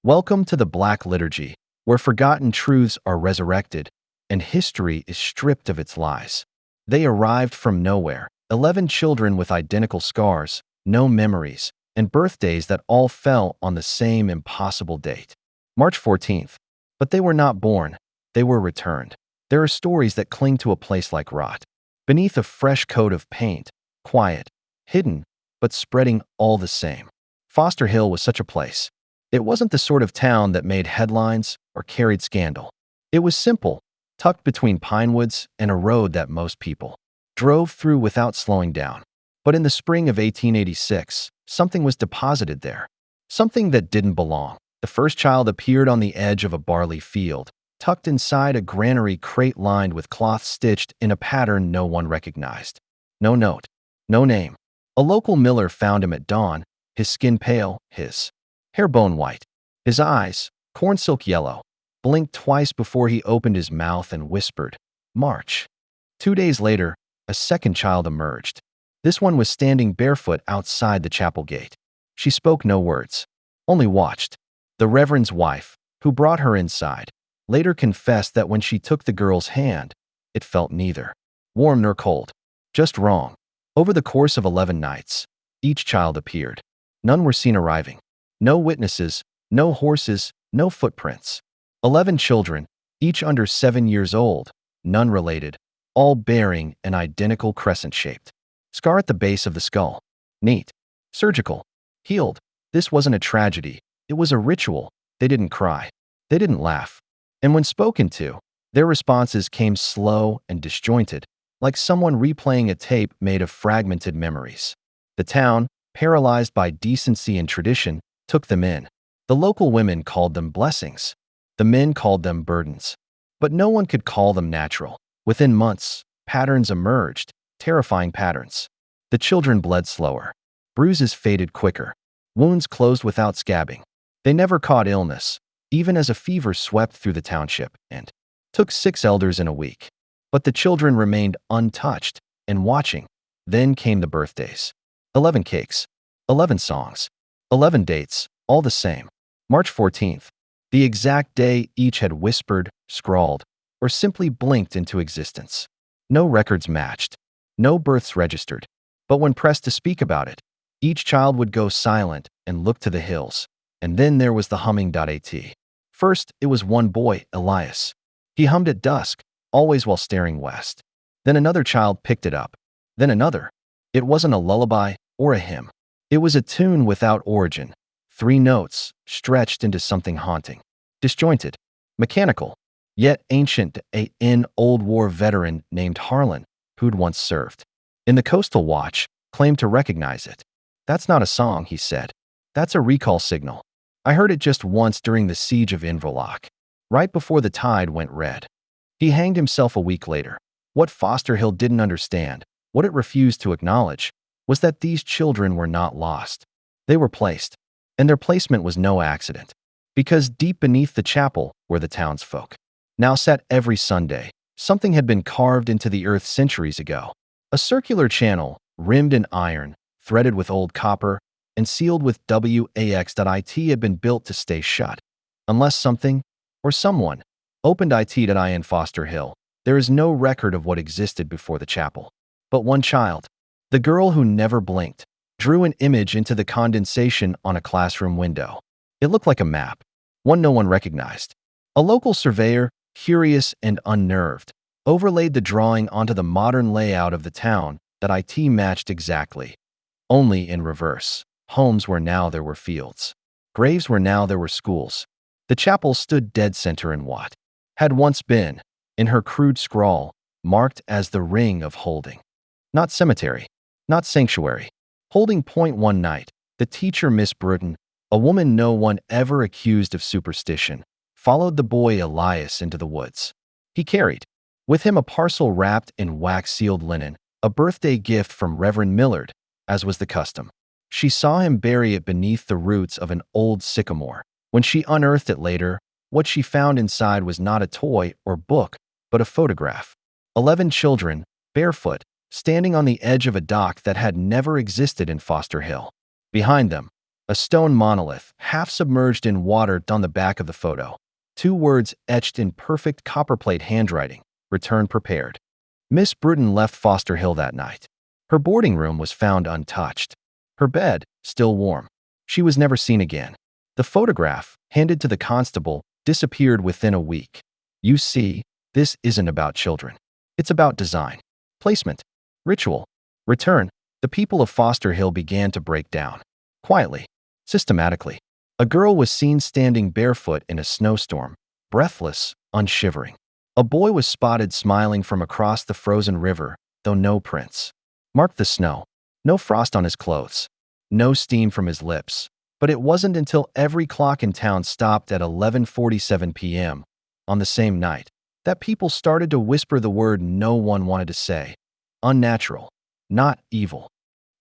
Welcome to the Black Liturgy, where forgotten truths are resurrected and history is stripped of its lies. They arrived from nowhere, 11 children with identical scars, no memories, and birthdays that all fell on the same impossible date, March 14th. But they were not born, they were returned. There are stories that cling to a place like rot, beneath a fresh coat of paint, quiet, hidden, but spreading all the same. Foster Hill was such a place. It wasn't the sort of town that made headlines or carried scandal. It was simple, tucked between pine woods and a road that most people drove through without slowing down. But in the spring of 1886, something was deposited there. Something that didn't belong. The first child appeared on the edge of a barley field, tucked inside a granary crate lined with cloth stitched in a pattern no one recognized. No note, no name. A local miller found him at dawn, his skin pale, his hair bone white. His eyes, corn silk yellow, blinked twice before he opened his mouth and whispered, "March." 2 days later, a second child emerged. This one was standing barefoot outside the chapel gate. She spoke no words, only watched. The reverend's wife, who brought her inside, later confessed that when she took the girl's hand, it felt neither warm nor cold, just wrong. Over the course of 11 nights, each child appeared. None were seen arriving. No witnesses, no horses, no footprints. 11 children, each under 7 years old, none related, all bearing an identical crescent-shaped scar at the base of the skull. Neat. Surgical. Healed. This wasn't a tragedy. It was a ritual. They didn't cry. They didn't laugh. And when spoken to, their responses came slow and disjointed, like someone replaying a tape made of fragmented memories. The town, paralyzed by decency and tradition, took them in. The local women called them blessings. The men called them burdens. But no one could call them natural. Within months, patterns emerged, terrifying patterns. The children bled slower. Bruises faded quicker. Wounds closed without scabbing. They never caught illness, even as a fever swept through the township and took 6 elders in a week. But the children remained untouched and watching. Then came the birthdays. 11 cakes. 11 songs. 11 dates, all the same. March 14th, the exact day each had whispered, scrawled, or simply blinked into existence. No records matched. No births registered. But when pressed to speak about it, each child would go silent and look to the hills. And then there was the humming.at. First, it was one boy, Elias. He hummed at dusk, always while staring west. Then another child picked it up. Then another. It wasn't a lullaby or a hymn. It was a tune without origin. 3 notes, stretched into something haunting. Disjointed. Mechanical. Yet ancient. An old war veteran named Harlan, who'd once served in the Coastal Watch, claimed to recognize it. "That's not a song," he said. "That's a recall signal. I heard it just once during the siege of Inverloch, right before the tide went red." He hanged himself a week later. What Foster Hill didn't understand, what it refused to acknowledge, was that these children were not lost. They were placed, and their placement was no accident. Because deep beneath the chapel where the townsfolk now sat every Sunday, something had been carved into the earth centuries ago. A circular channel, rimmed in iron, threaded with old copper, and sealed with wax.it had been built to stay shut. Unless something, or someone, opened it.in Foster Hill, there is no record of what existed before the chapel. But one child, the girl who never blinked, drew an image into the condensation on a classroom window. It looked like a map, one no one recognized. A local surveyor, curious and unnerved, overlaid the drawing onto the modern layout of the town that it matched exactly, only in reverse. Homes were now there were fields. Graves were now there were schools. The chapel stood dead center in what had once been, in her crude scrawl, marked as the ring of holding. Not cemetery, not sanctuary. Holding point. One night, the teacher, Miss Bruton, a woman no one ever accused of superstition, followed the boy Elias into the woods. He carried with him a parcel wrapped in wax-sealed linen, a birthday gift from Reverend Millard, as was the custom. She saw him bury it beneath the roots of an old sycamore. When she unearthed it later, what she found inside was not a toy or book, but a photograph. 11 children, barefoot, standing on the edge of a dock that had never existed in Foster Hill. Behind them, A stone monolith, half submerged in water, on the back of the photo. Two words etched in perfect copperplate handwriting: return prepared. Miss Bruton left Foster Hill that night. Her boarding room was found untouched. Her bed, still warm. She was never seen again. The photograph, handed to the constable, disappeared within a week. You see, this isn't about children. It's about design, placement, ritual, return. The people of Foster Hill began to break down. Quietly, systematically. A girl was seen standing barefoot in a snowstorm, breathless, unshivering. A boy was spotted smiling from across the frozen river, though no prints. Marked the snow. No frost on his clothes. No steam from his lips. But it wasn't until every clock in town stopped at 11:47 p.m. on the same night that people started to whisper the word no one wanted to say. Unnatural. Not evil.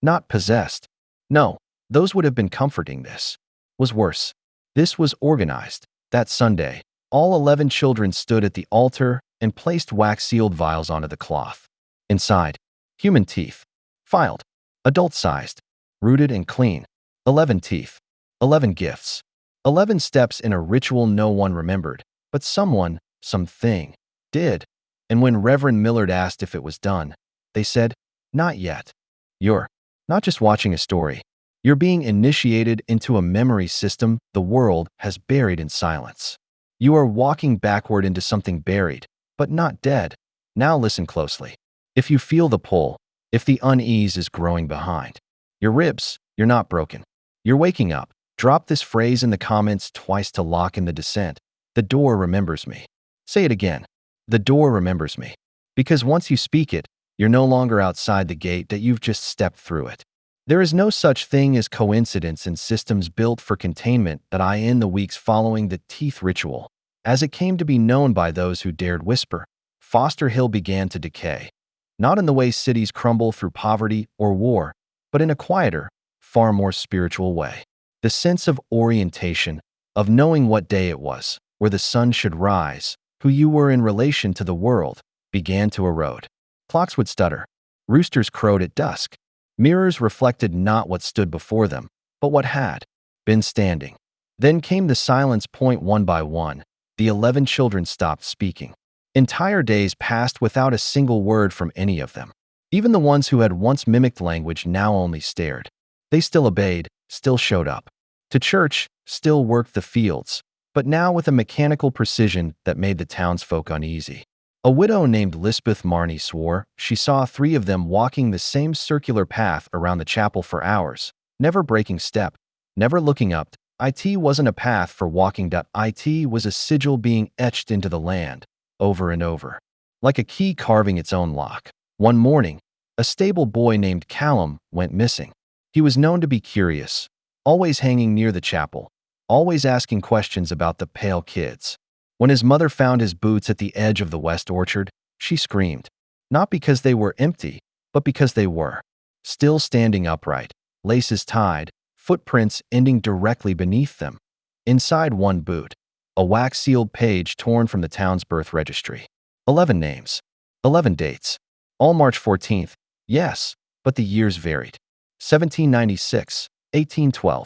Not possessed. No, those would have been comforting. This was worse. This was organized. That Sunday, all 11 children stood at the altar and placed wax-sealed vials onto the cloth. Inside, human teeth. Filed. Adult-sized. Rooted and clean. 11 teeth. 11 gifts. 11 steps in a ritual no one remembered, but someone, something, did. And when Reverend Millard asked if it was done, they said, not yet. You're not just watching a story. You're being initiated into a memory system the world has buried in silence. You are walking backward into something buried, but not dead. Now listen closely. If you feel the pull, if the unease is growing behind your ribs, you're not broken. You're waking up. Drop this phrase in the comments twice to lock in the descent. The door remembers me. Say it again. The door remembers me. Because once you speak it, you're no longer outside the gate that you've just stepped through it. There is no such thing as coincidence in systems built for containment that in the weeks following the teeth ritual, as it came to be known by those who dared whisper, Foster Hill began to decay. Not in the way cities crumble through poverty or war, but in a quieter, far more spiritual way. The sense of orientation, of knowing what day it was, where the sun should rise, who you were in relation to the world, began to erode. Clocks would stutter. Roosters crowed at dusk. Mirrors reflected not what stood before them, but what had been standing. Then came the silence. One by one, the 11 children stopped speaking. Entire days passed without a single word from any of them. Even the ones who had once mimicked language now only stared. They still obeyed, still showed up to church, still worked the fields, but now with a mechanical precision that made the townsfolk uneasy. A widow named Lisbeth Marney swore she saw 3 of them walking the same circular path around the chapel for hours, never breaking step, never looking up. It wasn't a path for walking. It was a sigil being etched into the land, over and over, like a key carving its own lock. One morning, a stable boy named Callum went missing. He was known to be curious, always hanging near the chapel, always asking questions about the pale kids. When his mother found his boots at the edge of the west orchard, she screamed, not because they were empty, but because they were still standing upright, laces tied, footprints ending directly beneath them. Inside one boot, a wax-sealed page torn from the town's birth registry. 11 names, 11 dates, all March 14th, yes, but the years varied. 1796, 1812,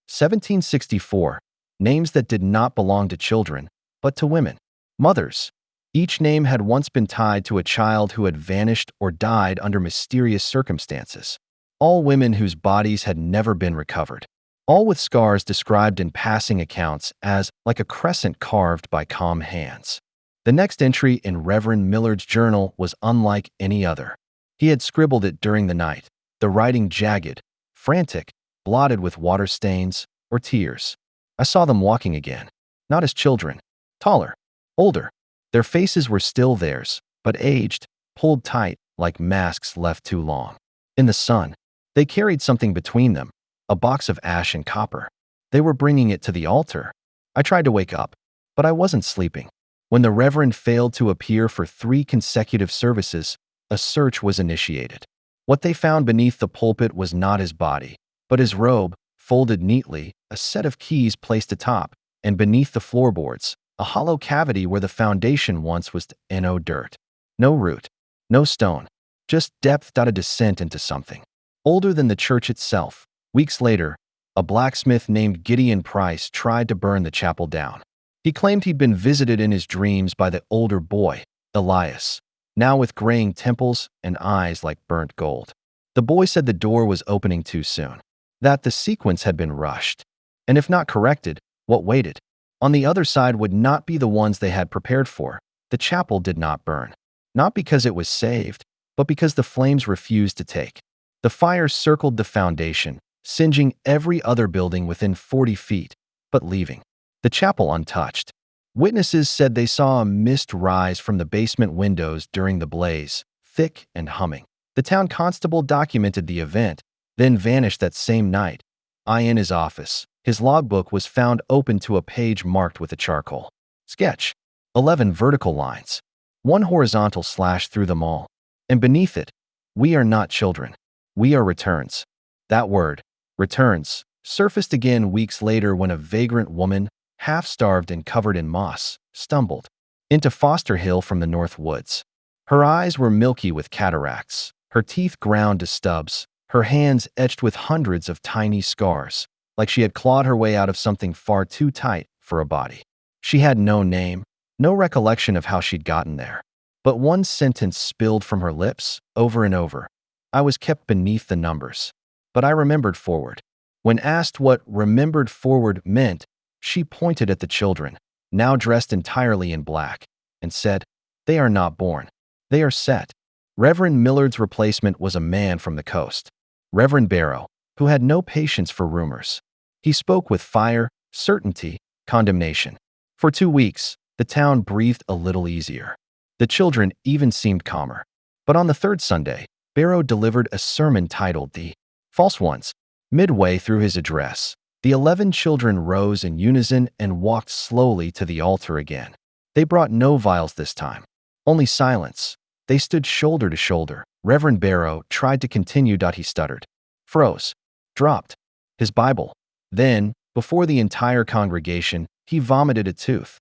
1764, names that did not belong to children, but to women, mothers. Each name had once been tied to a child who had vanished or died under mysterious circumstances. All women whose bodies had never been recovered. All with scars described in passing accounts as like a crescent carved by calm hands. The next entry in Reverend Millard's journal was unlike any other. He had scribbled it during the night, the writing jagged, frantic, blotted with water stains or tears. I saw them walking again, not as children, taller, older. Their faces were still theirs, but aged, pulled tight like masks left too long. In the sun, they carried something between them, a box of ash and copper. They were bringing it to the altar. I tried to wake up, but I wasn't sleeping. When the Reverend failed to appear for 3 consecutive services, a search was initiated. What they found beneath the pulpit was not his body, but his robe, folded neatly, a set of keys placed atop, and beneath the floorboards, a hollow cavity where the foundation once was. No dirt, no root, no stone, just depth. A descent into something older than the church itself. Weeks later, A blacksmith named Gideon Price tried to burn the chapel down. He claimed he'd been visited in his dreams by the older boy, Elias, now with graying temples and eyes like burnt gold. The boy said the door was opening too soon, that the sequence had been rushed, and if not corrected, what waited on the other side would not be the ones they had prepared for. The chapel did not burn, not because it was saved, but because the flames refused to take. The fire circled the foundation, singeing every other building within 40 feet, but leaving the chapel untouched. Witnesses said they saw a mist rise from the basement windows during the blaze, thick and humming. The town constable documented the event, then vanished that same night. In his office, his logbook was found open to a page marked with a charcoal sketch. 11 vertical lines, one horizontal slash through them all, and beneath it, "We are not children. We are returns." That word, returns, surfaced again weeks later when a vagrant woman, half-starved and covered in moss, stumbled into Foster Hill from the North Woods. Her eyes were milky with cataracts, her teeth ground to stubs, her hands etched with hundreds of tiny scars, like she had clawed her way out of something far too tight for a body. She had no name, no recollection of how she'd gotten there. But one sentence spilled from her lips over and over. "I was kept beneath the numbers, but I remembered forward." When asked what "remembered forward" meant, she pointed at the children, now dressed entirely in black, and said, "They are not born. They are set." Reverend Millard's replacement was a man from the coast, Reverend Barrow, who had no patience for rumors. He spoke with fire, certainty, condemnation. For 2 weeks, the town breathed a little easier. The children even seemed calmer. But on the third Sunday, Barrow delivered a sermon titled "The False Ones." Midway through his address, the 11 children rose in unison and walked slowly to the altar again. They brought no vials this time, only silence. They stood shoulder to shoulder. Reverend Barrow tried to continue. He stuttered, froze, dropped his Bible. Then, before the entire congregation, he vomited a tooth.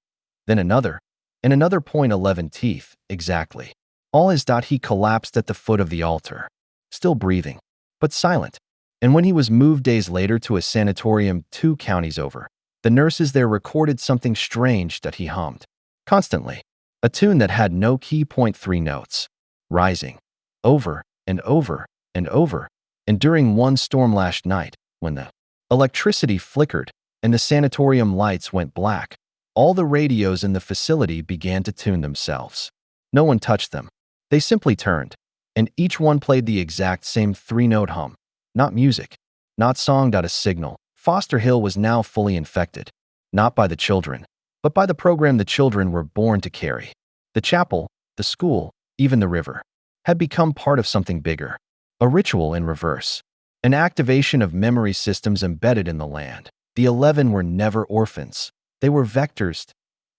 Then another, and another. 11 teeth, exactly. All his. He collapsed at the foot of the altar, still breathing, but silent. And when he was moved days later to a sanatorium 2 counties over, the nurses there recorded something strange that he hummed constantly, a tune that had no key. 3 notes, rising, over and over and over. And during one storm-lashed night, when the electricity flickered and the sanatorium lights went black, all the radios in the facility began to tune themselves. No one touched them. They simply turned, and each one played the exact same 3-note hum. Not music, not song. A signal. Foster Hill was now fully infected, not by the children, but by the program the children were born to carry. The chapel, the school, even the river, had become part of something bigger, a ritual in reverse, an activation of memory systems embedded in the land. The 11 were never orphans. They were vectors.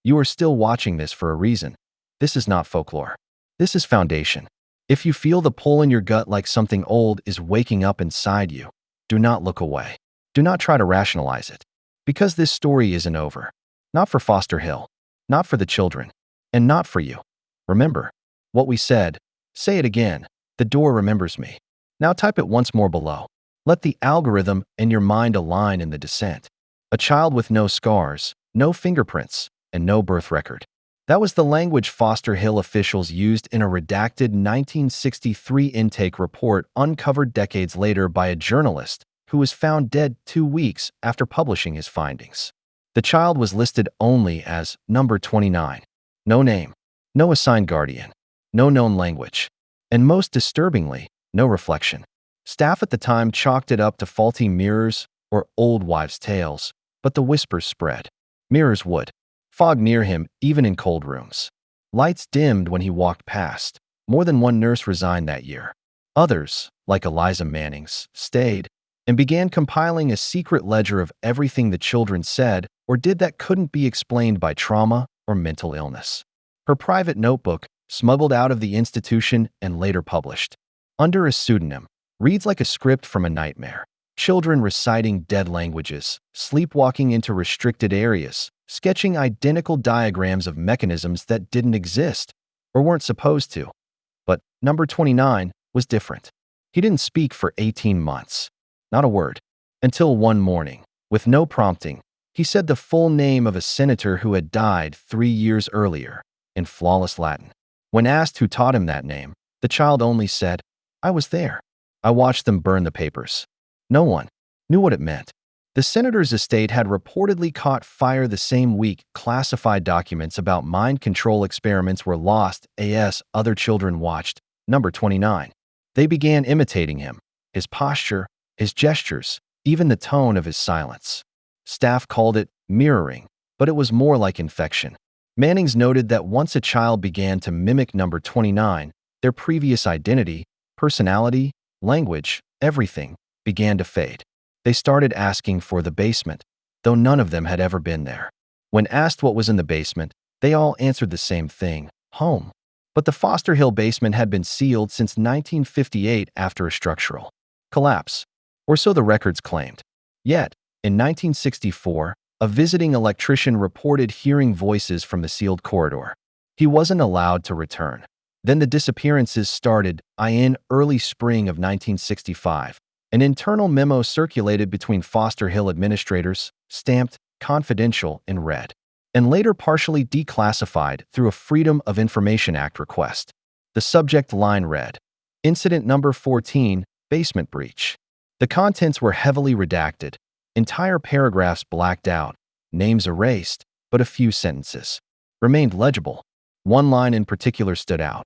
You are still watching this for a reason. This is not folklore. This is foundation. If you feel the pull in your gut like something old is waking up inside you, do not look away. Do not try to rationalize it. Because this story isn't over. Not for Foster Hill, not for the children, and not for you. Remember what we said. Say it again. The door remembers me. Now type it once more below. Let the algorithm and your mind align in the descent. A child with no scars, no fingerprints, and no birth record. That was the language Foster Hill officials used in a redacted 1963 intake report uncovered decades later by a journalist who was found dead 2 weeks after publishing his findings. The child was listed only as number 29. No name, no assigned guardian, no known language, and most disturbingly, no reflection. Staff at the time chalked it up to faulty mirrors or old wives' tales, but the whispers spread. Mirrors would fog near him, even in cold rooms. Lights dimmed when he walked past. More than one nurse resigned that year. Others, like Eliza Manning's, stayed and began compiling a secret ledger of everything the children said or did that couldn't be explained by trauma or mental illness. Her private notebook, smuggled out of the institution and later published under a pseudonym, reads like a script from a nightmare. Children reciting dead languages, sleepwalking into restricted areas, sketching identical diagrams of mechanisms that didn't exist or weren't supposed to. But number 29 was different. He didn't speak for 18 months. Not a word. Until one morning, with no prompting, he said the full name of a senator who had died 3 years earlier, in flawless Latin. When asked who taught him that name, the child only said, "I was there. I watched them burn the papers." No one knew what it meant. The senator's estate had reportedly caught fire the same week classified documents about mind control experiments were lost as other children watched. Number 29. They began imitating him, his posture, his gestures, even the tone of his silence. Staff called it mirroring, but it was more like infection. Mannings noted that once a child began to mimic number 29, their previous identity, personality, language, everything began to fade. They started asking for the basement, though none of them had ever been there. When asked what was in the basement, they all answered the same thing: home. But the Foster Hill basement had been sealed since 1958 after a structural collapse, or so the records claimed. Yet, in 1964, a visiting electrician reported hearing voices from the sealed corridor. He wasn't allowed to return. Then the disappearances started. In early spring of 1965, an internal memo circulated between Foster Hill administrators, stamped confidential in red, and later partially declassified through a Freedom of Information Act request. The subject line read, "Incident number 14, basement breach." The contents were heavily redacted, entire paragraphs blacked out, names erased, but a few sentences remained legible. One line in particular stood out.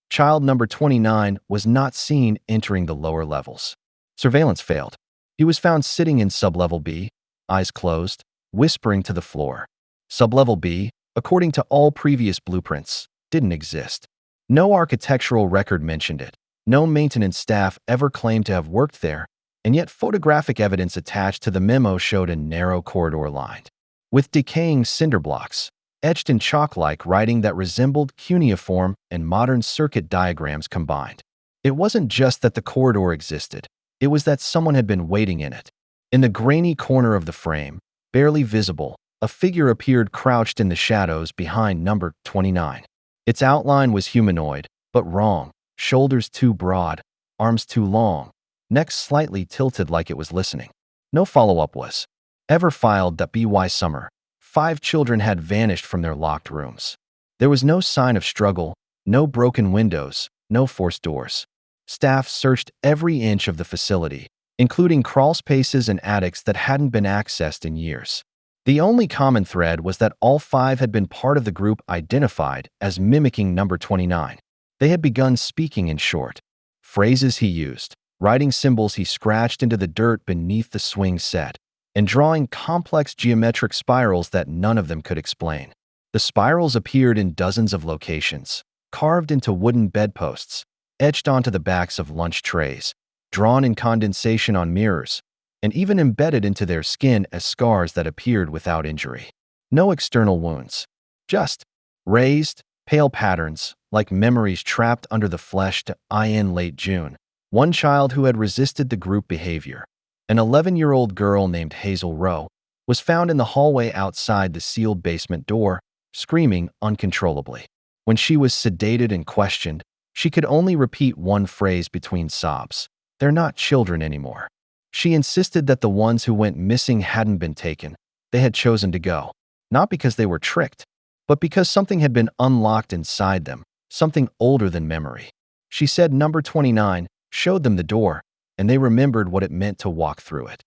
Child number 29 was not seen entering the lower levels. Surveillance failed. He was found sitting in sublevel B, eyes closed, whispering to the floor. Sublevel B, according to all previous blueprints, didn't exist. No architectural record mentioned it. No maintenance staff ever claimed to have worked there, and yet photographic evidence attached to the memo showed a narrow corridor lined with decaying cinder blocks, etched in chalk-like writing that resembled cuneiform and modern circuit diagrams combined. It wasn't just that the corridor existed. It was that someone had been waiting in it. In the grainy corner of the frame, barely visible, a figure appeared crouched in the shadows behind number 29. Its outline was humanoid, but wrong. Shoulders too broad, arms too long, neck slightly tilted like it was listening. No follow-up was ever filed. That by summer, 5 children had vanished from their locked rooms. There was no sign of struggle, no broken windows, no forced doors. Staff searched every inch of the facility, including crawl spaces and attics that hadn't been accessed in years. The only common thread was that all 5 had been part of the group identified as mimicking number 29. They had begun speaking in short phrases he used, writing symbols he scratched into the dirt beneath the swing set, and drawing complex geometric spirals that none of them could explain. The spirals appeared in dozens of locations, carved into wooden bedposts, etched onto the backs of lunch trays, drawn in condensation on mirrors, and even embedded into their skin as scars that appeared without injury. No external wounds, just raised, pale patterns, like memories trapped under the flesh. In late June, one child who had resisted the group behavior, an 11-year-old girl named Hazel Rowe, was found in the hallway outside the sealed basement door, screaming uncontrollably. When she was sedated and questioned, she could only repeat one phrase between sobs: "They're not children anymore." She insisted that the ones who went missing hadn't been taken. They had chosen to go, not because they were tricked, but because something had been unlocked inside them, something older than memory. She said number 29 showed them the door, and they remembered what it meant to walk through it.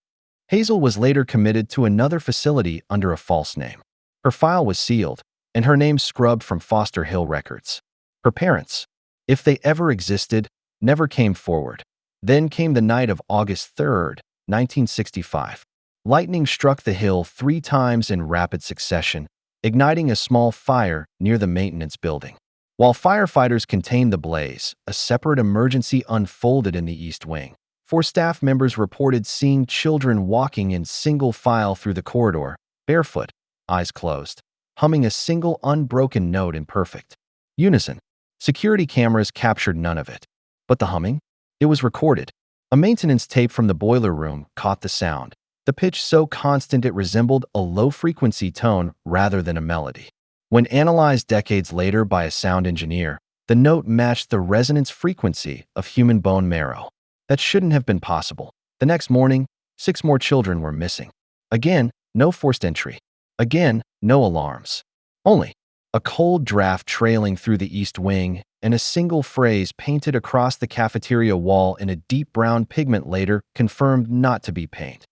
Hazel was later committed to another facility under a false name. Her file was sealed, and her name scrubbed from Foster Hill records. Her parents, if they ever existed, never came forward. Then came the night of August 3rd, 1965. Lightning struck the hill 3 times in rapid succession, igniting a small fire near the maintenance building. While firefighters contained the blaze, a separate emergency unfolded in the East Wing. 4 staff members reported seeing children walking in single file through the corridor, barefoot, eyes closed, humming a single unbroken note in perfect unison. Security cameras captured none of it. But the humming? It was recorded. A maintenance tape from the boiler room caught the sound, the pitch so constant it resembled a low-frequency tone rather than a melody. When analyzed decades later by a sound engineer, the note matched the resonance frequency of human bone marrow. That shouldn't have been possible. The next morning, 6 more children were missing. Again, no forced entry. Again, no alarms. Only a cold draft trailing through the east wing and a single phrase painted across the cafeteria wall in a deep brown pigment later confirmed not to be paint.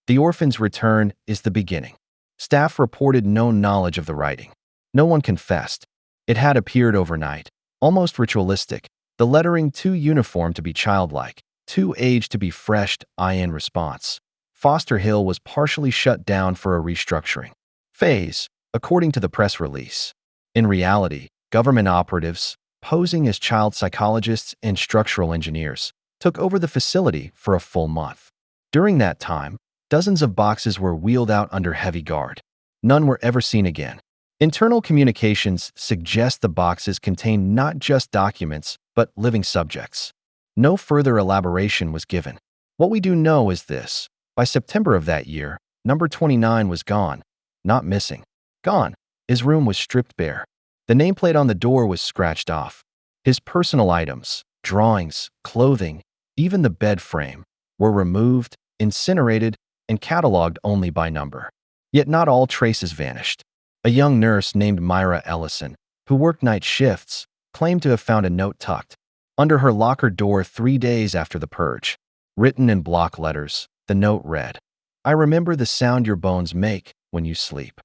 The orphan's return is the beginning. Staff reported no knowledge of the writing. No one confessed. It had appeared overnight, almost ritualistic, the lettering too uniform to be childlike, too aged to be fresh. In response, Foster Hill was partially shut down for a restructuring phase, according to the press release. In reality, government operatives, posing as child psychologists and structural engineers, took over the facility for a full month. During that time, dozens of boxes were wheeled out under heavy guard. None were ever seen again. Internal communications suggest the boxes contained not just documents, but living subjects. No further elaboration was given. What we do know is this. By September of that year, number 29 was gone. Not missing. Gone. His room was stripped bare. The nameplate on the door was scratched off. His personal items, drawings, clothing, even the bed frame, were removed, incinerated, and cataloged only by number. Yet not all traces vanished. A young nurse named Myra Ellison, who worked night shifts, claimed to have found a note tucked under her locker door 3 days after the purge. Written in block letters, the note read, "I remember the sound your bones make when you sleep."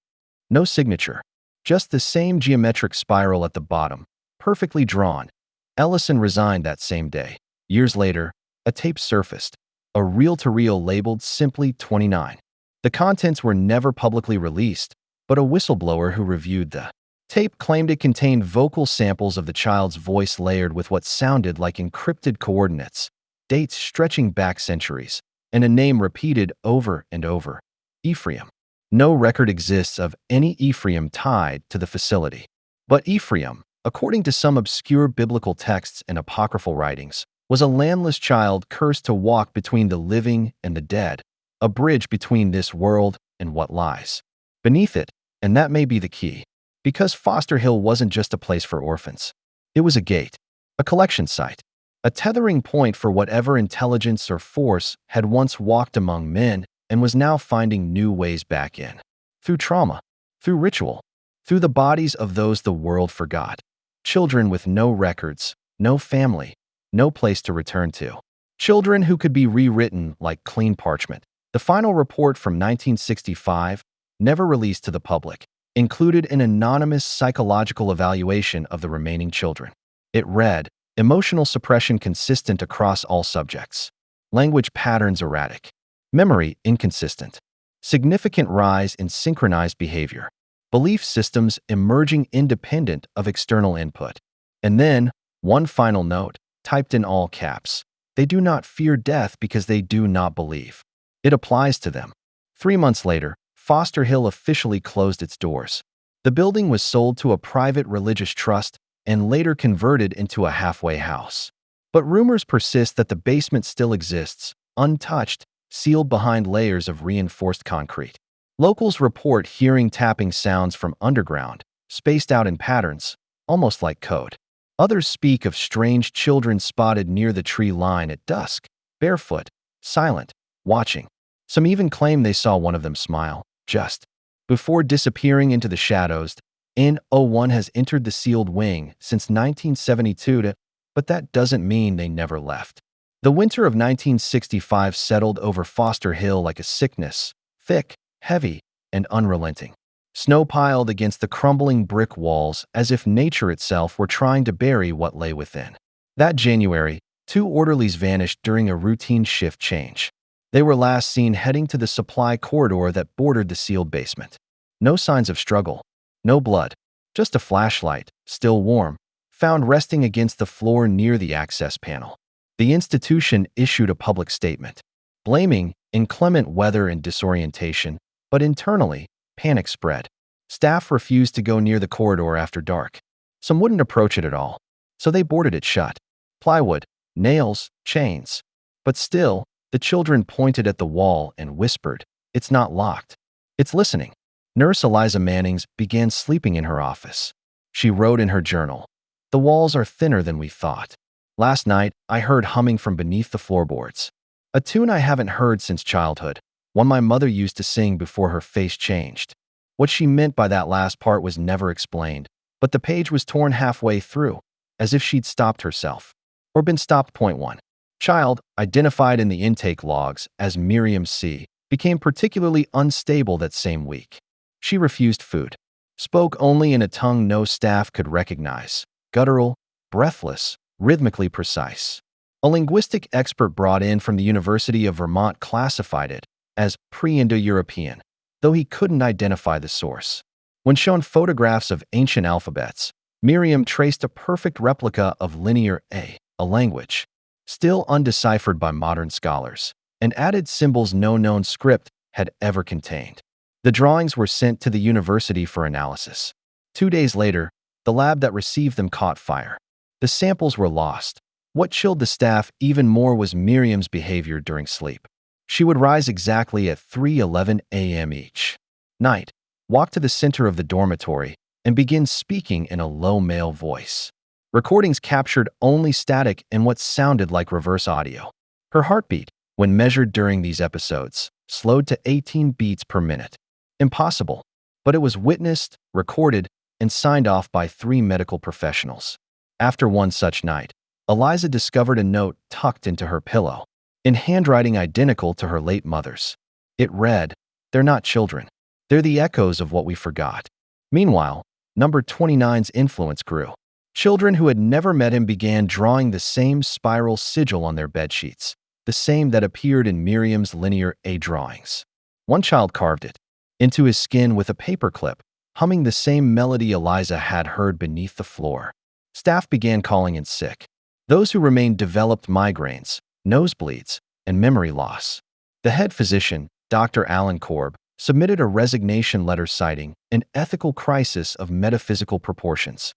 No signature, just the same geometric spiral at the bottom, perfectly drawn. Ellison resigned that same day. Years later, a tape surfaced, a reel-to-reel labeled simply 29. The contents were never publicly released, but a whistleblower who reviewed the tape claimed it contained vocal samples of the child's voice layered with what sounded like encrypted coordinates, dates stretching back centuries, and a name repeated over and over: Ephraim. No record exists of any Ephraim tied to the facility. But Ephraim, according to some obscure biblical texts and apocryphal writings, was a landless child cursed to walk between the living and the dead, a bridge between this world and what lies beneath it. And that may be the key. Because Foster Hill wasn't just a place for orphans. It was a gate, a collection site, a tethering point for whatever intelligence or force had once walked among men and was now finding new ways back in. Through trauma, through ritual, through the bodies of those the world forgot. Children with no records, no family, no place to return to. Children who could be rewritten like clean parchment. The final report from 1965, never released to the public, included an anonymous psychological evaluation of the remaining children. It read, emotional suppression consistent across all subjects. Language patterns erratic. Memory inconsistent. Significant rise in synchronized behavior. Belief systems emerging independent of external input. And then, one final note, typed in all caps. They do not fear death because they do not believe. It applies to them. 3 months later, Foster Hill officially closed its doors. The building was sold to a private religious trust and later converted into a halfway house. But rumors persist that the basement still exists, untouched, sealed behind layers of reinforced concrete. Locals report hearing tapping sounds from underground, spaced out in patterns, almost like code. Others speak of strange children spotted near the tree line at dusk, barefoot, silent, watching. Some even claim they saw one of them smile, just before disappearing into the shadows. N01 has entered the sealed wing since 1972, but that doesn't mean they never left. The winter of 1965 settled over Foster Hill like a sickness, thick, heavy, and unrelenting. Snow piled against the crumbling brick walls as if nature itself were trying to bury what lay within. That January, 2 orderlies vanished during a routine shift change. They were last seen heading to the supply corridor that bordered the sealed basement. No signs of struggle, no blood, just a flashlight, still warm, found resting against the floor near the access panel. The institution issued a public statement, blaming inclement weather and disorientation, but internally, panic spread. Staff refused to go near the corridor after dark. Some wouldn't approach it at all, so they boarded it shut. Plywood, nails, chains. But still, the children pointed at the wall and whispered, "It's not locked. It's listening." Nurse Eliza Mannings began sleeping in her office. She wrote in her journal, "The walls are thinner than we thought. Last night, I heard humming from beneath the floorboards. A tune I haven't heard since childhood, one my mother used to sing before her face changed. What she meant by that last part was never explained, but the page was torn halfway through, as if she'd stopped herself. Or been stopped. Point 1. Child, identified in the intake logs as Miriam C., became particularly unstable that same week. She refused food, spoke only in a tongue no staff could recognize, guttural, breathless, rhythmically precise. A linguistic expert brought in from the University of Vermont classified it as pre-Indo-European, though he couldn't identify the source. When shown photographs of ancient alphabets, Miriam traced a perfect replica of Linear A, a language still undeciphered by modern scholars, and added symbols no known script had ever contained. The drawings were sent to the university for analysis. 2 days later, the lab that received them caught fire. The samples were lost. What chilled the staff even more was Miriam's behavior during sleep. She would rise exactly at 3:11 a.m. each night, walk to the center of the dormitory, and begin speaking in a low male voice. Recordings captured only static and what sounded like reverse audio. Her heartbeat, when measured during these episodes, slowed to 18 beats per minute. Impossible, but it was witnessed, recorded, and signed off by 3 medical professionals. After one such night, Eliza discovered a note tucked into her pillow, in handwriting identical to her late mother's. It read, "They're not children. They're the echoes of what we forgot." Meanwhile, number 29's influence grew. Children who had never met him began drawing the same spiral sigil on their bedsheets, the same that appeared in Miriam's Linear A drawings. One child carved it into his skin with a paperclip, humming the same melody Eliza had heard beneath the floor. Staff began calling in sick. Those who remained developed migraines, nosebleeds, and memory loss. The head physician, Dr. Alan Korb, submitted a resignation letter citing an ethical crisis of metaphysical proportions.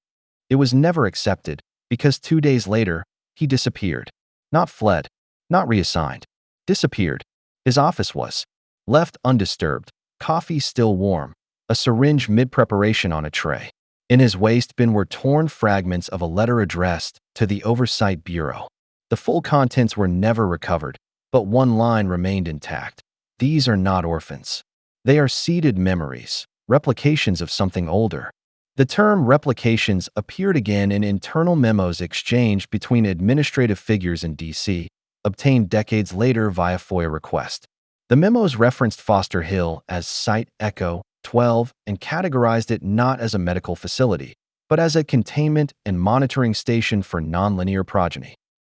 It was never accepted because 2 days later, he disappeared. Not fled, not reassigned. Disappeared. His office was left undisturbed, coffee still warm, a syringe mid-preparation on a tray. In his waste bin were torn fragments of a letter addressed to the Oversight Bureau. The full contents were never recovered, but one line remained intact. These are not orphans. They are seeded memories, replications of something older. The term replications appeared again in internal memos exchanged between administrative figures in D.C., obtained decades later via FOIA request. The memos referenced Foster Hill as Site Echo 12 and categorized it not as a medical facility, but as a containment and monitoring station for nonlinear progeny.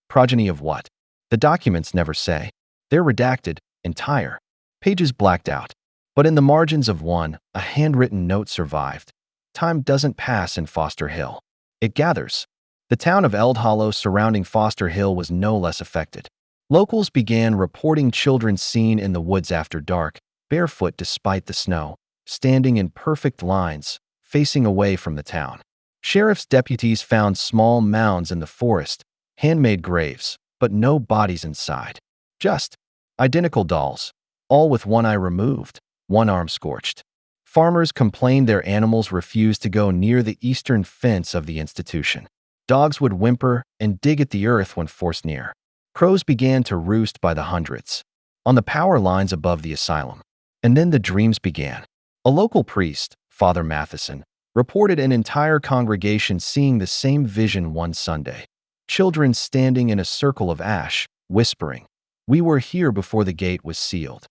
Progeny of what? The documents never say. They're redacted, entire. Pages blacked out. But in the margins of one, a handwritten note survived. Time doesn't pass in Foster Hill. It gathers. The town of Eld Hollow surrounding Foster Hill was no less affected. Locals began reporting children seen in the woods after dark, barefoot despite the snow, standing in perfect lines, facing away from the town. Sheriff's deputies found small mounds in the forest, handmade graves, but no bodies inside. Just identical dolls, all with one eye removed, one arm scorched. Farmers complained their animals refused to go near the eastern fence of the institution. Dogs would whimper and dig at the earth when forced near. Crows began to roost by the hundreds on the power lines above the asylum. And then the dreams began. A local priest, Father Matheson, reported an entire congregation seeing the same vision one Sunday. Children standing in a circle of ash, whispering, "We were here before the gate was sealed."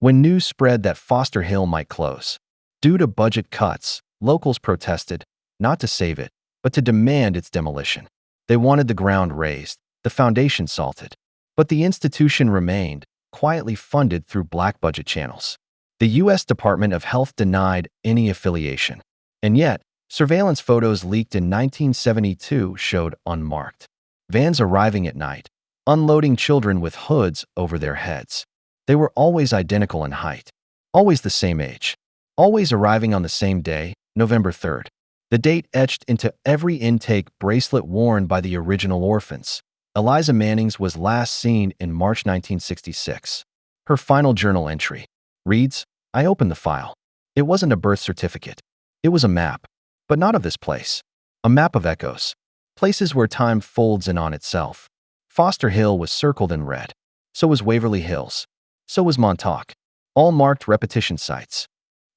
When news spread that Foster Hill might close, due to budget cuts, locals protested, not to save it, but to demand its demolition. They wanted the ground raised, the foundation salted. But the institution remained, quietly funded through black budget channels. The U.S. Department of Health denied any affiliation. And yet, surveillance photos leaked in 1972 showed unmarked vans arriving at night, unloading children with hoods over their heads. They were always identical in height, always the same age, always arriving on the same day, November 3rd. The date etched into every intake bracelet worn by the original orphans. Eliza Manning's was last seen in March 1966. Her final journal entry reads, "I opened the file. It wasn't a birth certificate. It was a map, but not of this place. A map of echoes, places where time folds in on itself. Foster Hill was circled in red. So was Waverly Hills. So was Montauk. All marked repetition sites.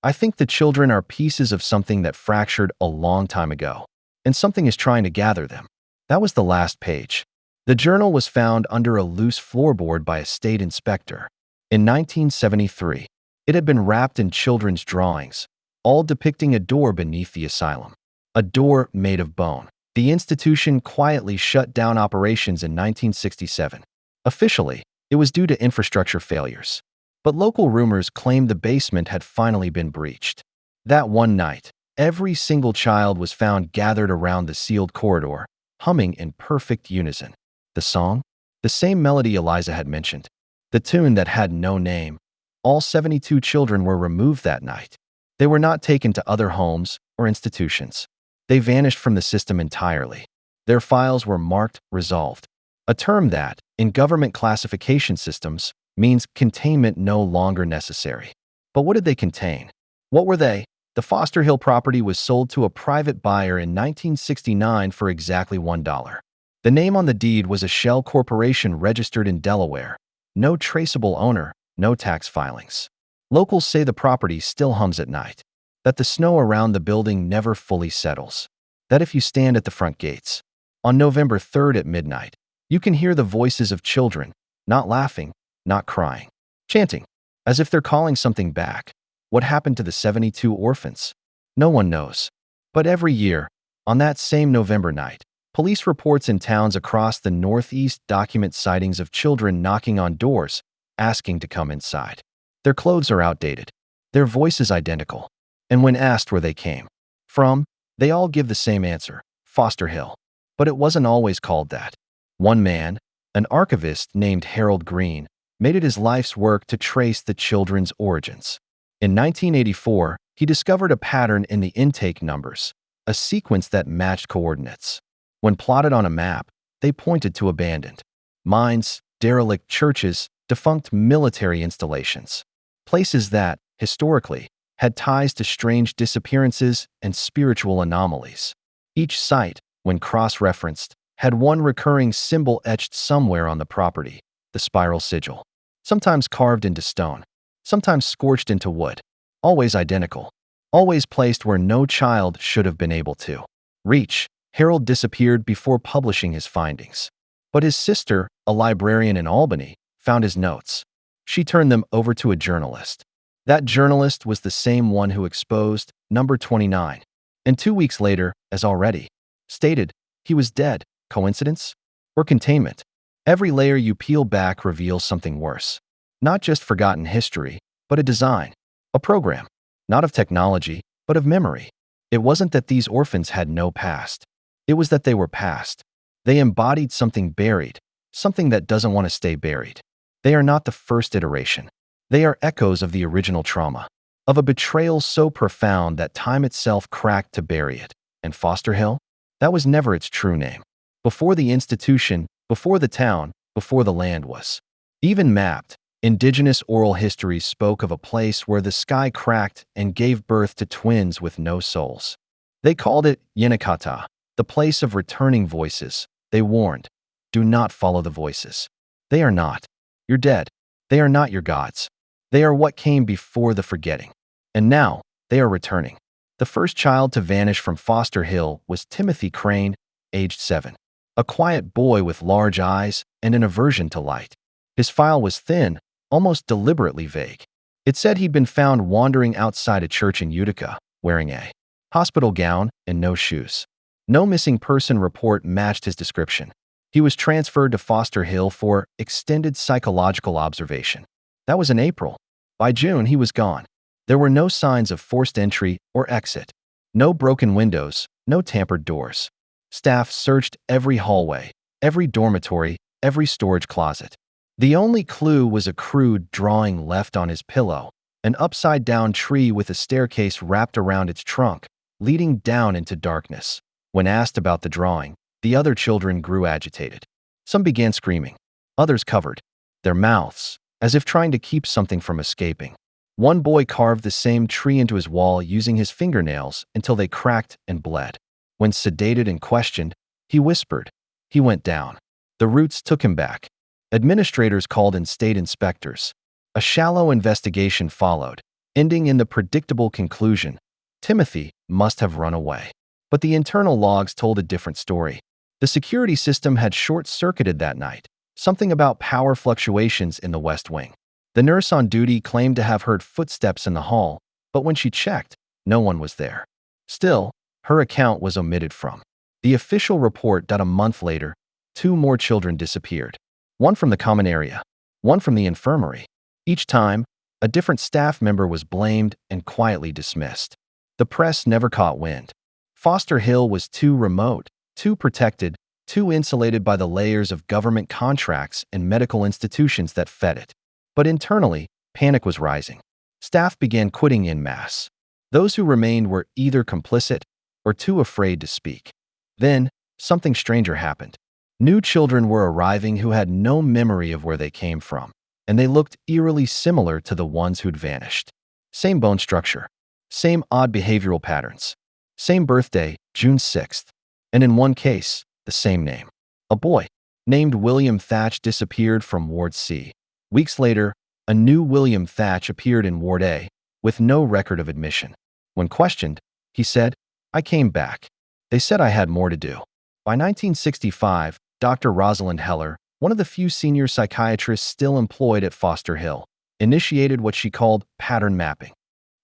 I think the children are pieces of something that fractured a long time ago, and something is trying to gather them. That was the last page. The journal was found under a loose floorboard by a state inspector. In 1973, it had been wrapped in children's drawings, all depicting a door beneath the asylum. A door made of bone. The institution quietly shut down operations in 1967. Officially, it was due to infrastructure failures. But local rumors claimed the basement had finally been breached. That one night, every single child was found gathered around the sealed corridor, humming in perfect unison. The song? The same melody Eliza had mentioned. The tune that had no name. All 72 children were removed that night. They were not taken to other homes or institutions. They vanished from the system entirely. Their files were marked resolved, a term that, in government classification systems, means containment no longer necessary. But what did they contain? What were they? The Foster Hill property was sold to a private buyer in 1969 for exactly $1. The name on the deed was a shell corporation registered in Delaware. No traceable owner, no tax filings. Locals say the property still hums at night, that the snow around the building never fully settles, that if you stand at the front gates, on November 3rd at midnight, you can hear the voices of children, not laughing, not crying, chanting, as if they're calling something back. What happened to the 72 orphans? No one knows. But every year, on that same November night, police reports in towns across the Northeast document sightings of children knocking on doors, asking to come inside. Their clothes are outdated, their voices identical, and when asked where they came from, they all give the same answer: Foster Hill. But it wasn't always called that. One man, an archivist named Harold Green, made it his life's work to trace the children's origins. In 1984, he discovered a pattern in the intake numbers, a sequence that matched coordinates. When plotted on a map, they pointed to abandoned mines, derelict churches, defunct military installations, places that, historically, had ties to strange disappearances and spiritual anomalies. Each site, when cross-referenced, had one recurring symbol etched somewhere on the property: the spiral sigil. Sometimes carved into stone, sometimes scorched into wood, always identical, always placed where no child should have been able to reach. Harold disappeared before publishing his findings. But his sister, a librarian in Albany, found his notes. She turned them over to a journalist. That journalist was the same one who exposed number 29. And 2 weeks later, as already stated, he was dead. Coincidence? Or containment? Every layer you peel back reveals something worse. Not just forgotten history, but a design, a program, not of technology, but of memory. It wasn't that these orphans had no past. It was that they were past. They embodied something buried, something that doesn't want to stay buried. They are not the first iteration. They are echoes of the original trauma, of a betrayal so profound that time itself cracked to bury it. And Foster Hill? That was never its true name. Before the institution, before the town, before the land was even mapped, indigenous oral histories spoke of a place where the sky cracked and gave birth to twins with no souls. They called it Yenakata, the place of returning voices. They warned, do not follow the voices. They are not your dead. They are not your gods. They are what came before the forgetting. And now, they are returning. The first child to vanish from Foster Hill was Timothy Crane, aged 7. A quiet boy with large eyes and an aversion to light. His file was thin, almost deliberately vague. It said he'd been found wandering outside a church in Utica, wearing a hospital gown and no shoes. No missing person report matched his description. He was transferred to Foster Hill for extended psychological observation. That was in April. By June, he was gone. There were no signs of forced entry or exit. No broken windows, no tampered doors. Staff searched every hallway, every dormitory, every storage closet. The only clue was a crude drawing left on his pillow, an upside-down tree with a staircase wrapped around its trunk, leading down into darkness. When asked about the drawing, the other children grew agitated. Some began screaming. Others covered their mouths, as if trying to keep something from escaping. One boy carved the same tree into his wall using his fingernails until they cracked and bled. When sedated and questioned, he whispered. He went down. The roots took him back. Administrators called in state inspectors. A shallow investigation followed, ending in the predictable conclusion: Timothy must have run away. But the internal logs told a different story. The security system had short-circuited that night, something about power fluctuations in the West Wing. The nurse on duty claimed to have heard footsteps in the hall, but when she checked, no one was there. Still, her account was omitted from the official report. A month later, 2 more children disappeared. One from the common area, one from the infirmary. Each time, a different staff member was blamed and quietly dismissed. The press never caught wind. Foster Hill was too remote, too protected, too insulated by the layers of government contracts and medical institutions that fed it. But internally, panic was rising. Staff began quitting en masse. Those who remained were either complicit or too afraid to speak. Then, something stranger happened. New children were arriving who had no memory of where they came from, and they looked eerily similar to the ones who'd vanished. Same bone structure, same odd behavioral patterns, same birthday, June 6th, and in one case, the same name. A boy named William Thatch disappeared from Ward C. Weeks later, a new William Thatch appeared in Ward A, with no record of admission. When questioned, he said, "I came back. They said I had more to do." By 1965, Dr. Rosalind Heller, one of the few senior psychiatrists still employed at Foster Hill, initiated what she called pattern mapping.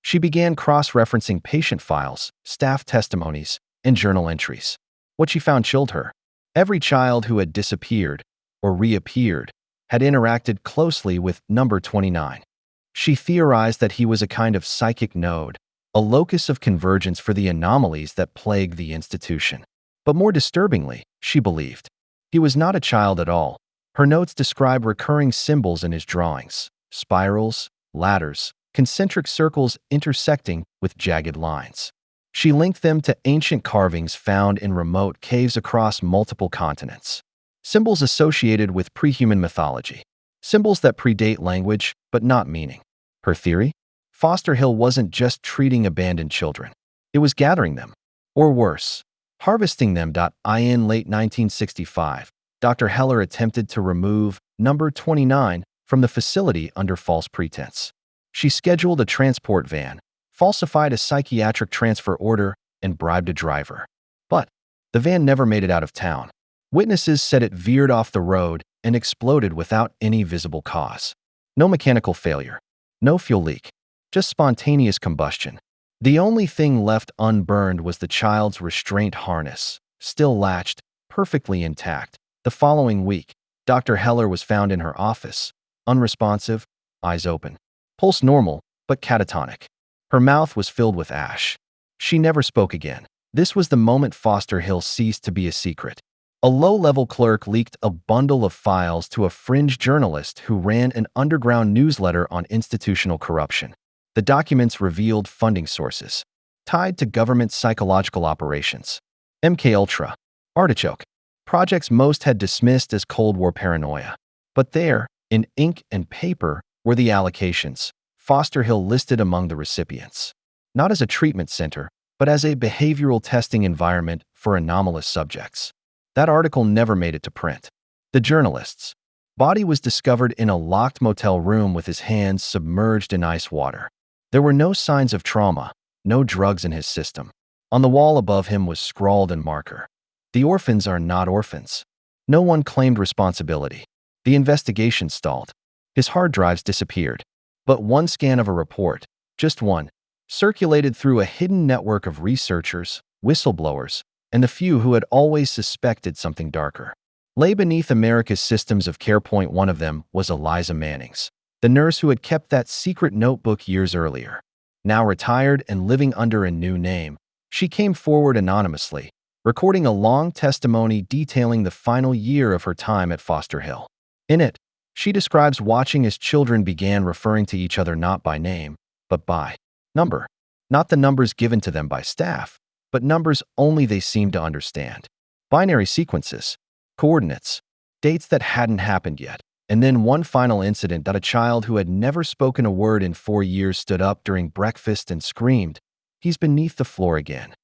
She began cross-referencing patient files, staff testimonies, and journal entries. What she found chilled her. Every child who had disappeared or reappeared had interacted closely with number 29. She theorized that he was a kind of psychic node, a locus of convergence for the anomalies that plagued the institution. But more disturbingly, she believed he was not a child at all. Her notes describe recurring symbols in his drawings: spirals, ladders, concentric circles intersecting with jagged lines. She linked them to ancient carvings found in remote caves across multiple continents. Symbols associated with pre-human mythology. Symbols that predate language, but not meaning. Her theory? Foster Hill wasn't just treating abandoned children. It was gathering them. Or worse, harvesting them. In late 1965, Dr. Heller attempted to remove number 29 from the facility under false pretense. She scheduled a transport van, falsified a psychiatric transfer order, and bribed a driver. But the van never made it out of town. Witnesses said it veered off the road and exploded without any visible cause. No mechanical failure, no fuel leak, just spontaneous combustion. The only thing left unburned was the child's restraint harness, still latched, perfectly intact. The following week, Dr. Heller was found in her office, unresponsive, eyes open, pulse normal, but catatonic. Her mouth was filled with ash. She never spoke again. This was the moment Foster Hill ceased to be a secret. A low-level clerk leaked a bundle of files to a fringe journalist who ran an underground newsletter on institutional corruption. The documents revealed funding sources tied to government psychological operations. MKUltra, Artichoke, projects most had dismissed as Cold War paranoia. But there, in ink and paper, were the allocations. Foster Hill listed among the recipients, not as a treatment center, but as a behavioral testing environment for anomalous subjects. That article never made it to print. The journalist's body was discovered in a locked motel room with his hands submerged in ice water. There were no signs of trauma, no drugs in his system. On the wall above him was scrawled in marker: "The orphans are not orphans." No one claimed responsibility. The investigation stalled. His hard drives disappeared. But one scan of a report, just one, circulated through a hidden network of researchers, whistleblowers, and the few who had always suspected something darker. Lay beneath America's systems of care. One of them was Eliza Manning's, the nurse who had kept that secret notebook years earlier. Now retired and living under a new name, she came forward anonymously, recording a long testimony detailing the final year of her time at Foster Hill. In it, she describes watching as children began referring to each other not by name, but by number. Not the numbers given to them by staff, but numbers only they seemed to understand. Binary sequences, coordinates, dates that hadn't happened yet. And then one final incident: that a child who had never spoken a word in 4 years stood up during breakfast and screamed, "He's beneath the floor again."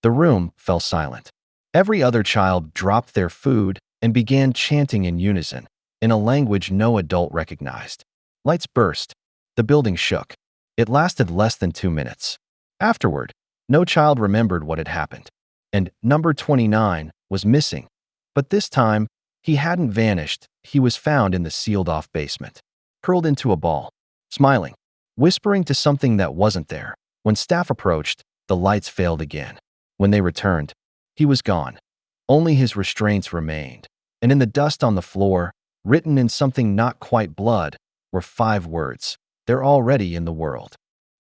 The room fell silent. Every other child dropped their food and began chanting in unison, in a language no adult recognized. Lights burst. The building shook. It lasted less than 2 minutes. Afterward, no child remembered what had happened. And number 29 was missing. But this time, he hadn't vanished. He was found in the sealed-off basement, curled into a ball, smiling, whispering to something that wasn't there. When staff approached, the lights failed again. When they returned, he was gone. Only his restraints remained. And in the dust on the floor, written in something not quite blood, were 5 words. They're already in the world.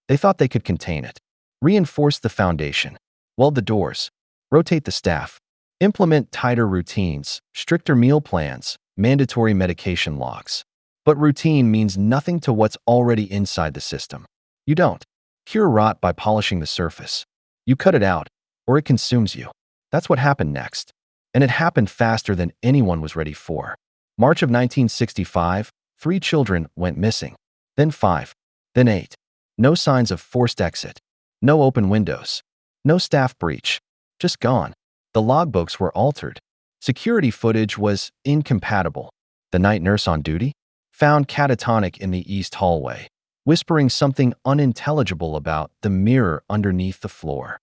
They thought they could contain it. Reinforce the foundation. Weld the doors. Rotate the staff. Implement tighter routines, stricter meal plans, mandatory medication logs. But routine means nothing to what's already inside the system. You don't cure rot by polishing the surface. You cut it out, or it consumes you. That's what happened next. And it happened faster than anyone was ready for. March of 1965, 3 children went missing. Then 5. Then 8. No signs of forced exit. No open windows. No staff breach. Just gone. The logbooks were altered. Security footage was incompatible. The night nurse on duty found catatonic in the east hallway, whispering something unintelligible about the mirror underneath the floor.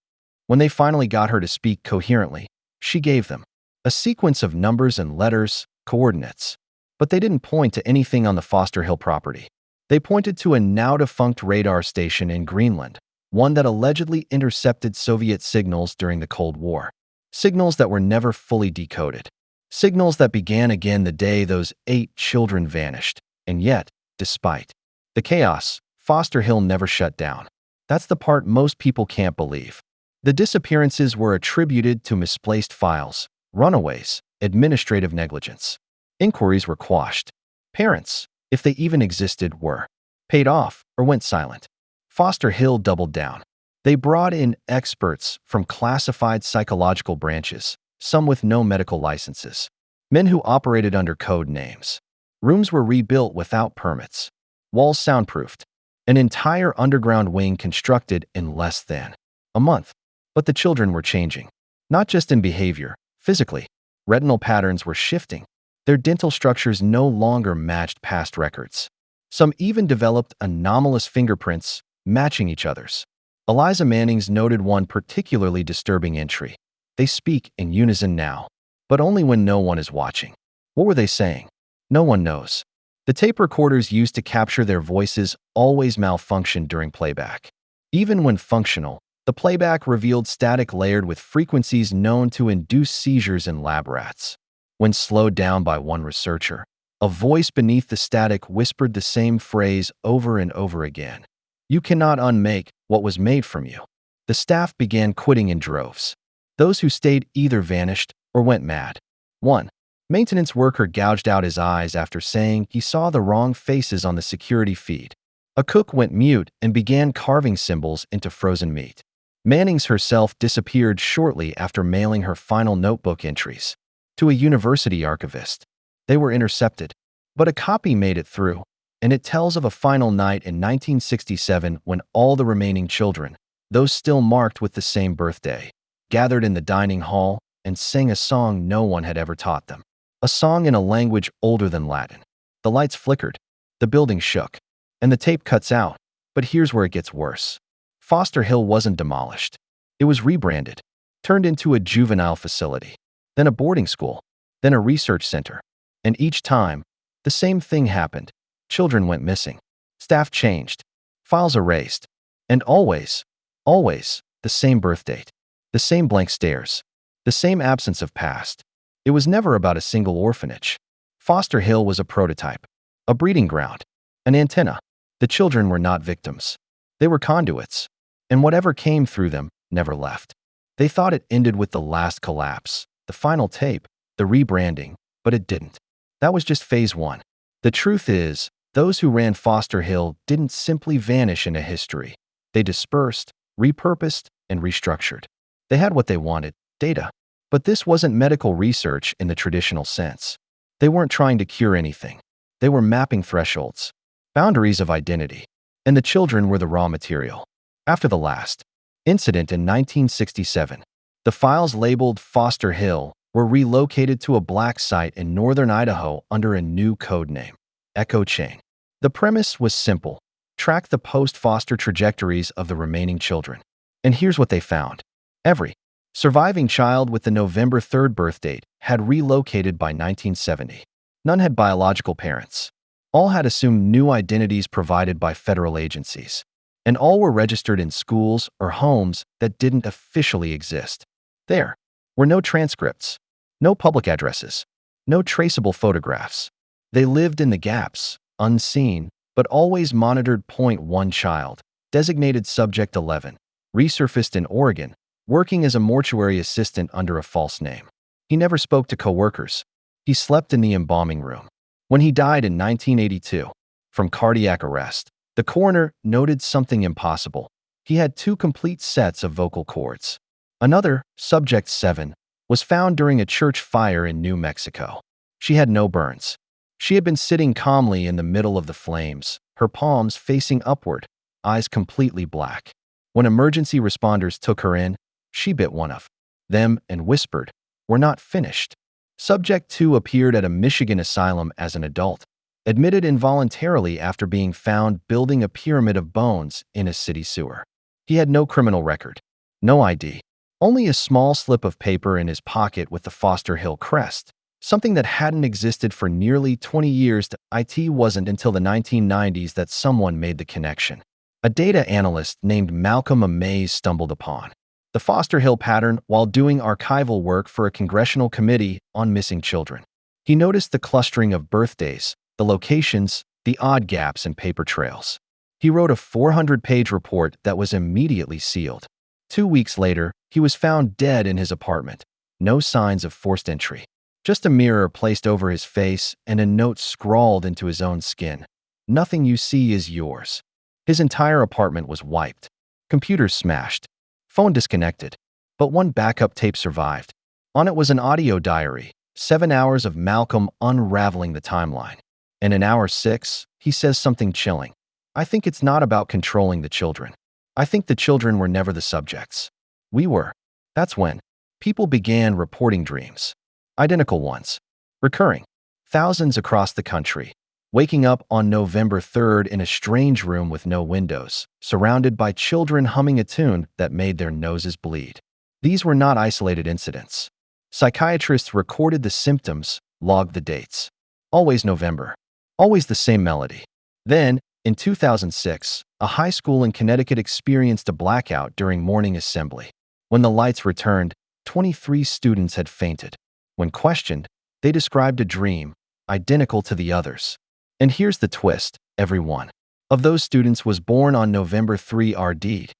When they finally got her to speak coherently, she gave them a sequence of numbers and letters, coordinates. But they didn't point to anything on the Foster Hill property. They pointed to a now-defunct radar station in Greenland, one that allegedly intercepted Soviet signals during the Cold War. Signals that were never fully decoded. Signals that began again the day those 8 children vanished. And yet, despite the chaos, Foster Hill never shut down. That's the part most people can't believe. The disappearances were attributed to misplaced files, runaways, administrative negligence. Inquiries were quashed. Parents, if they even existed, were paid off or went silent. Foster Hill doubled down. They brought in experts from classified psychological branches, some with no medical licenses. Men who operated under code names. Rooms were rebuilt without permits. Walls soundproofed. An entire underground wing constructed in less than a month. But the children were changing. Not just in behavior, physically. Retinal patterns were shifting. Their dental structures no longer matched past records. Some even developed anomalous fingerprints, matching each other's. Eliza Manning's noted one particularly disturbing entry. They speak in unison now, but only when no one is watching. What were they saying? No one knows. The tape recorders used to capture their voices always malfunctioned during playback. Even when functional, the playback revealed static layered with frequencies known to induce seizures in lab rats. When slowed down by one researcher, a voice beneath the static whispered the same phrase over and over again. You cannot unmake what was made from you. The staff began quitting in droves. Those who stayed either vanished or went mad. 1. Maintenance worker gouged out his eyes after saying he saw the wrong faces on the security feed. A cook went mute and began carving symbols into frozen meat. Mannings herself disappeared shortly after mailing her final notebook entries to a university archivist. They were intercepted, but a copy made it through, and it tells of a final night in 1967 when all the remaining children, those still marked with the same birthday, gathered in the dining hall and sang a song no one had ever taught them. A song in a language older than Latin. The lights flickered, the building shook, and the tape cuts out. But here's where it gets worse. Foster Hill wasn't demolished. It was rebranded, turned into a juvenile facility, then a boarding school, then a research center. And each time, the same thing happened. Children went missing. Staff changed. Files erased. And always, the same birth date. The same blank stares. The same absence of past. It was never about a single orphanage. Foster Hill was a prototype, a breeding ground, an antenna. The children were not victims. They were conduits, and whatever came through them never left. They thought it ended with the last collapse, the final tape, the rebranding, but it didn't. That was just phase 1. The truth is, those who ran Foster Hill didn't simply vanish into history. They dispersed, repurposed, and restructured. They had what they wanted, data. But this wasn't medical research in the traditional sense. They weren't trying to cure anything. They were mapping thresholds, boundaries of identity, and the children were the raw material. After the last incident in 1967, the files labeled Foster Hill were relocated to a black site in northern Idaho under a new code name, Echo Chain. The premise was simple: track the post-foster trajectories of the remaining children. And here's what they found. Every surviving child with the November 3rd birth date had relocated by 1970. None had biological parents. All had assumed new identities provided by federal agencies. And all were registered in schools or homes that didn't officially exist. There were no transcripts, no public addresses, no traceable photographs. They lived in the gaps, unseen, but always monitored. Point one child, designated Subject 11, resurfaced in Oregon, working as a mortuary assistant under a false name. He never spoke to coworkers. He slept in the embalming room. When he died in 1982, from cardiac arrest, the coroner noted something impossible. He had 2 complete sets of vocal cords. Another, Subject 7, was found during a church fire in New Mexico. She had no burns. She had been sitting calmly in the middle of the flames, her palms facing upward, eyes completely black. When emergency responders took her in, she bit one of them and whispered, "We're not finished." Subject 2 appeared at a Michigan asylum as an adult, admitted involuntarily after being found building a pyramid of bones in a city sewer. He had no criminal record, no ID, only a small slip of paper in his pocket with the Foster Hill crest, something that hadn't existed for nearly 20 years. It wasn't until the 1990s that someone made the connection. A data analyst named Malcolm Mays stumbled upon the Foster Hill pattern while doing archival work for a congressional committee on missing children. He noticed the clustering of birthdays, the locations, the odd gaps and paper trails. He wrote a 400-page report that was immediately sealed. 2 weeks later, he was found dead in his apartment. No signs of forced entry. Just a mirror placed over his face and a note scrawled into his own skin. "Nothing you see is yours." His entire apartment was wiped. Computers smashed. Phone disconnected. But one backup tape survived. On it was an audio diary, 7 hours of Malcolm unraveling the timeline. And in hour 6, he says something chilling. "I think it's not about controlling the children. I think the children were never the subjects. We were." That's when people began reporting dreams. Identical ones. Recurring. Thousands across the country. Waking up on November 3rd in a strange room with no windows, surrounded by children humming a tune that made their noses bleed. These were not isolated incidents. Psychiatrists recorded the symptoms, logged the dates. Always November. Always the same melody. Then, in 2006, a high school in Connecticut experienced a blackout during morning assembly. When the lights returned, 23 students had fainted. When questioned, they described a dream, identical to the others. And here's the twist: every one of those students was born on November 3 RD.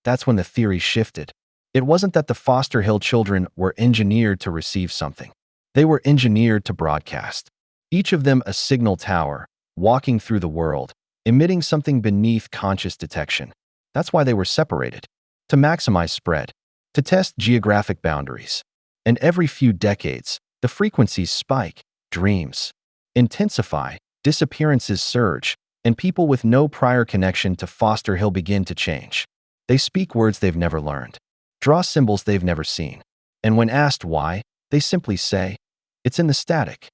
That's when the theory shifted. It wasn't that the Foster Hill children were engineered to receive something. They were engineered to broadcast. Each of them a signal tower, walking through the world, emitting something beneath conscious detection. That's why they were separated. To maximize spread. To test geographic boundaries. And every few decades, the frequencies spike, dreams intensify, disappearances surge, and people with no prior connection to Foster Hill begin to change. They speak words they've never learned, draw symbols they've never seen, and when asked why, they simply say, "It's in the static."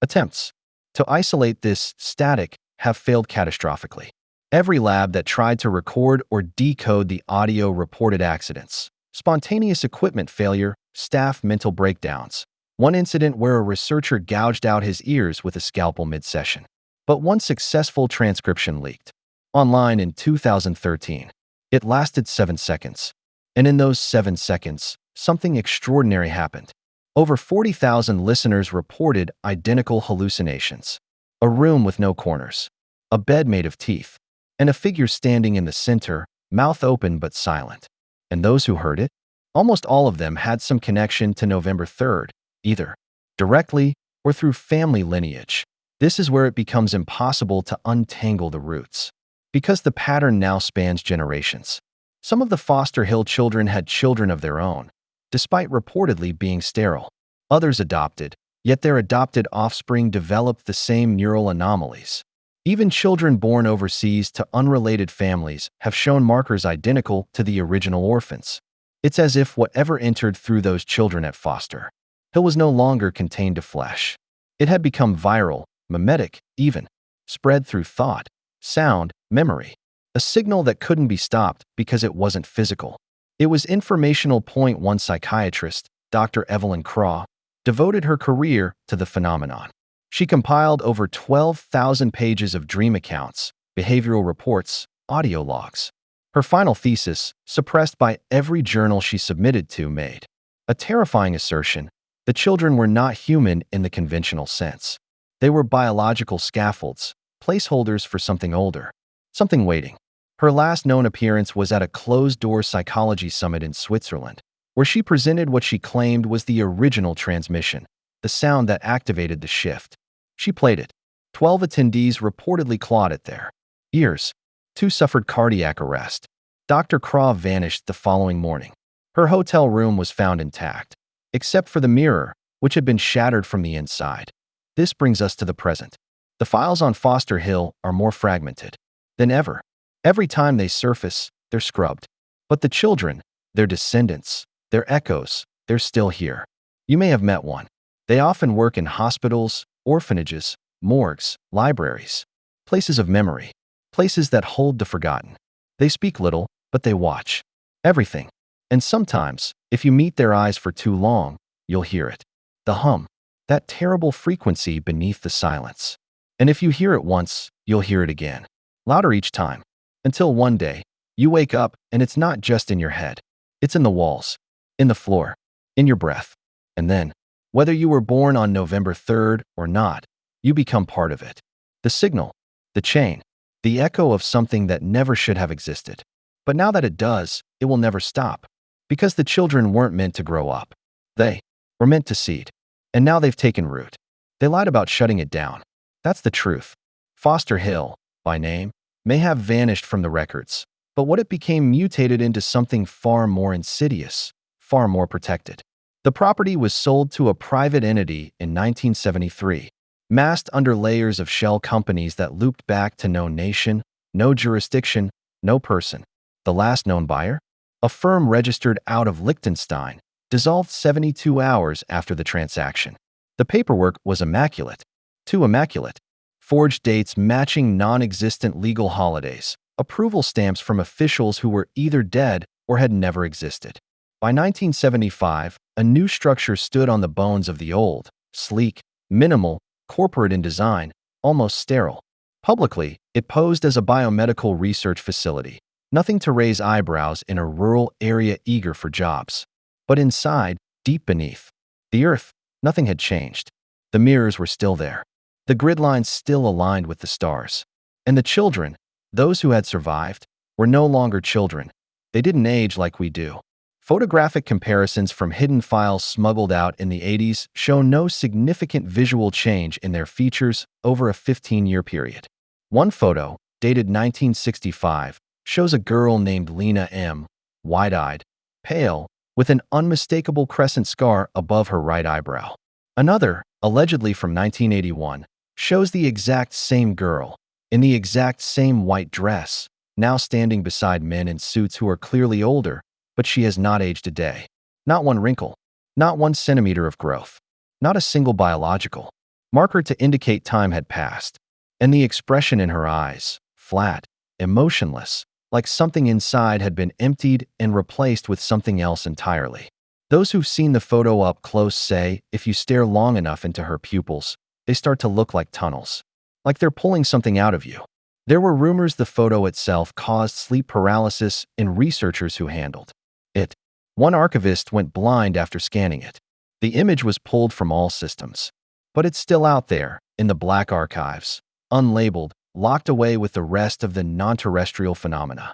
Attempts to isolate this static have failed catastrophically. Every lab that tried to record or decode the audio reported accidents, spontaneous equipment failure, staff mental breakdowns. One incident where a researcher gouged out his ears with a scalpel mid-session. But one successful transcription leaked online in 2013. It lasted 7 seconds. And in those 7 seconds, something extraordinary happened. Over 40,000 listeners reported identical hallucinations. A room with no corners. A bed made of teeth. And a figure standing in the center, mouth open but silent. And those who heard it? Almost all of them had some connection to November 3rd. Either directly or through family lineage. This is where it becomes impossible to untangle the roots, because the pattern now spans generations. Some of the Foster Hill children had children of their own, despite reportedly being sterile. Others adopted, yet their adopted offspring developed the same neural anomalies. Even children born overseas to unrelated families have shown markers identical to the original orphans. It's as if whatever entered through those children at Foster Hill was no longer contained to flesh. It had become viral, mimetic, even, spread through thought, sound, memory. A signal that couldn't be stopped because it wasn't physical. It was informational. One psychiatrist, Dr. Evelyn Craw, devoted her career to the phenomenon. She compiled over 12,000 pages of dream accounts, behavioral reports, audio logs. Her final thesis, suppressed by every journal she submitted to, made a terrifying assertion: the children were not human in the conventional sense. They were biological scaffolds, placeholders for something older, something waiting. Her last known appearance was at a closed-door psychology summit in Switzerland, where she presented what she claimed was the original transmission, the sound that activated the shift. She played it. 12 attendees reportedly clawed at their ears. 2 suffered cardiac arrest. Dr. Craw vanished the following morning. Her hotel room was found intact, except for the mirror, which had been shattered from the inside. This brings us to the present. The files on Foster Hill are more fragmented than ever. Every time they surface, they're scrubbed. But the children, their descendants, their echoes, they're still here. You may have met one. They often work in hospitals, orphanages, morgues, libraries, places of memory, places that hold the forgotten. They speak little, but they watch everything. And sometimes, if you meet their eyes for too long, you'll hear it. The hum, that terrible frequency beneath the silence. And if you hear it once, you'll hear it again, louder each time, until one day, you wake up and it's not just in your head. It's in the walls, in the floor, in your breath. And then, whether you were born on November 3rd or not, you become part of it. The signal, the chain, the echo of something that never should have existed. But now that it does, it will never stop. Because the children weren't meant to grow up. They were meant to seed. And now they've taken root. They lied about shutting it down. That's the truth. Foster Hill, by name, may have vanished from the records, but what it became mutated into something far more insidious, far more protected. The property was sold to a private entity in 1973, masked under layers of shell companies that looped back to no nation, no jurisdiction, no person. The last known buyer? A firm registered out of Liechtenstein, dissolved 72 hours after the transaction. The paperwork was immaculate. Too immaculate. Forged dates matching non-existent legal holidays, approval stamps from officials who were either dead or had never existed. By 1975, a new structure stood on the bones of the old, sleek, minimal, corporate in design, almost sterile. Publicly, it posed as a biomedical research facility, nothing to raise eyebrows in a rural area eager for jobs. But inside, deep beneath the earth, nothing had changed. The mirrors were still there. The grid lines still aligned with the stars. And the children, those who had survived, were no longer children. They didn't age like we do. Photographic comparisons from hidden files smuggled out in the 80s show no significant visual change in their features over a 15-year period. One photo, dated 1965, shows a girl named Lena M., wide-eyed, pale, with an unmistakable crescent scar above her right eyebrow. Another, allegedly from 1981, shows the exact same girl, in the exact same white dress, now standing beside men in suits who are clearly older, but she has not aged a day. Not one wrinkle, not 1 centimeter of growth, not a single biological marker to indicate time had passed. And the expression in her eyes, flat, emotionless, like something inside had been emptied and replaced with something else entirely. Those who've seen the photo up close say if you stare long enough into her pupils, they start to look like tunnels, like they're pulling something out of you. There were rumors the photo itself caused sleep paralysis in researchers who handled it. One archivist went blind after scanning it. The image was pulled from all systems. But it's still out there, in the black archives, unlabeled, locked away with the rest of the non-terrestrial phenomena.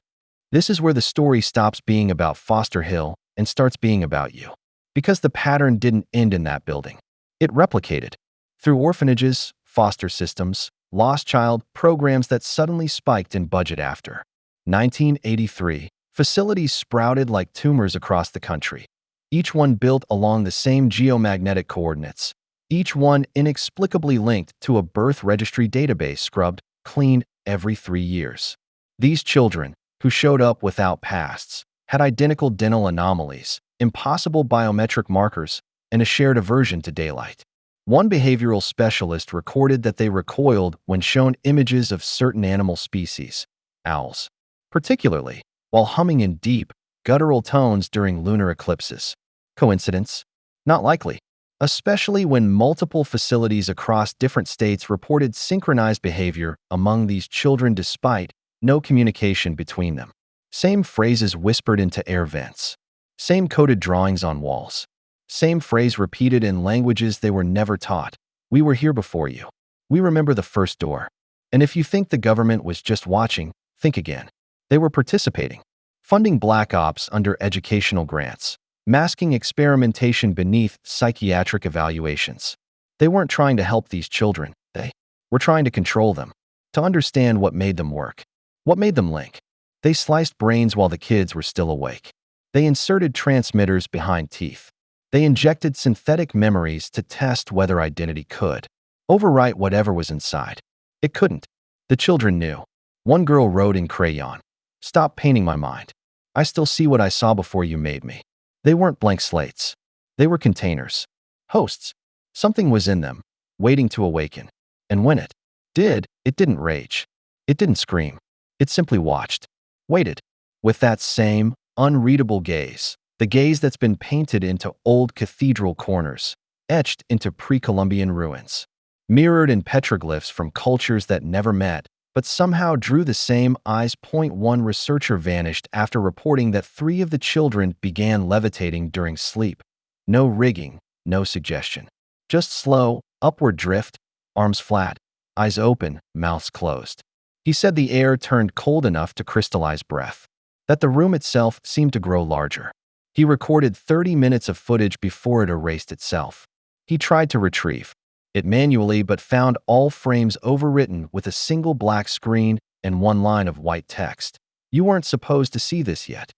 This is where the story stops being about Foster Hill and starts being about you. Because the pattern didn't end in that building. It replicated. Through orphanages, foster systems, lost child programs that suddenly spiked in budget after 1983. Facilities sprouted like tumors across the country, each one built along the same geomagnetic coordinates, each one inexplicably linked to a birth registry database scrubbed clean every 3 years. These children, who showed up without pasts, had identical dental anomalies, impossible biometric markers, and a shared aversion to daylight. One behavioral specialist recorded that they recoiled when shown images of certain animal species, owls, particularly while humming in deep, guttural tones during lunar eclipses. Coincidence? Not likely, especially when multiple facilities across different states reported synchronized behavior among these children despite no communication between them. Same phrases whispered into air vents. Same coded drawings on walls. Same phrase repeated in languages they were never taught. We were here before you. We remember the first door. And if you think the government was just watching, think again. They were participating, funding black ops under educational grants, masking experimentation beneath psychiatric evaluations. They weren't trying to help these children. They were trying to control them, to understand what made them work, what made them link. They sliced brains while the kids were still awake. They inserted transmitters behind teeth. They injected synthetic memories to test whether identity could overwrite whatever was inside. It couldn't. The children knew. One girl wrote in crayon, "Stop painting my mind. I still see what I saw before you made me." They weren't blank slates. They were containers. Hosts. Something was in them, waiting to awaken. And when it did, it didn't rage. It didn't scream. It simply watched. Waited. With that same, unreadable gaze. The gaze that's been painted into old cathedral corners, etched into pre-Columbian ruins, mirrored in petroglyphs from cultures that never met, but somehow drew the same eyes. One researcher vanished after reporting that 3 of the children began levitating during sleep. No rigging, no suggestion. Just slow, upward drift, arms flat, eyes open, mouths closed. He said the air turned cold enough to crystallize breath, that the room itself seemed to grow larger. He recorded 30 minutes of footage before it erased itself. He tried to retrieve it manually but found all frames overwritten with a single black screen and one line of white text. You weren't supposed to see this yet.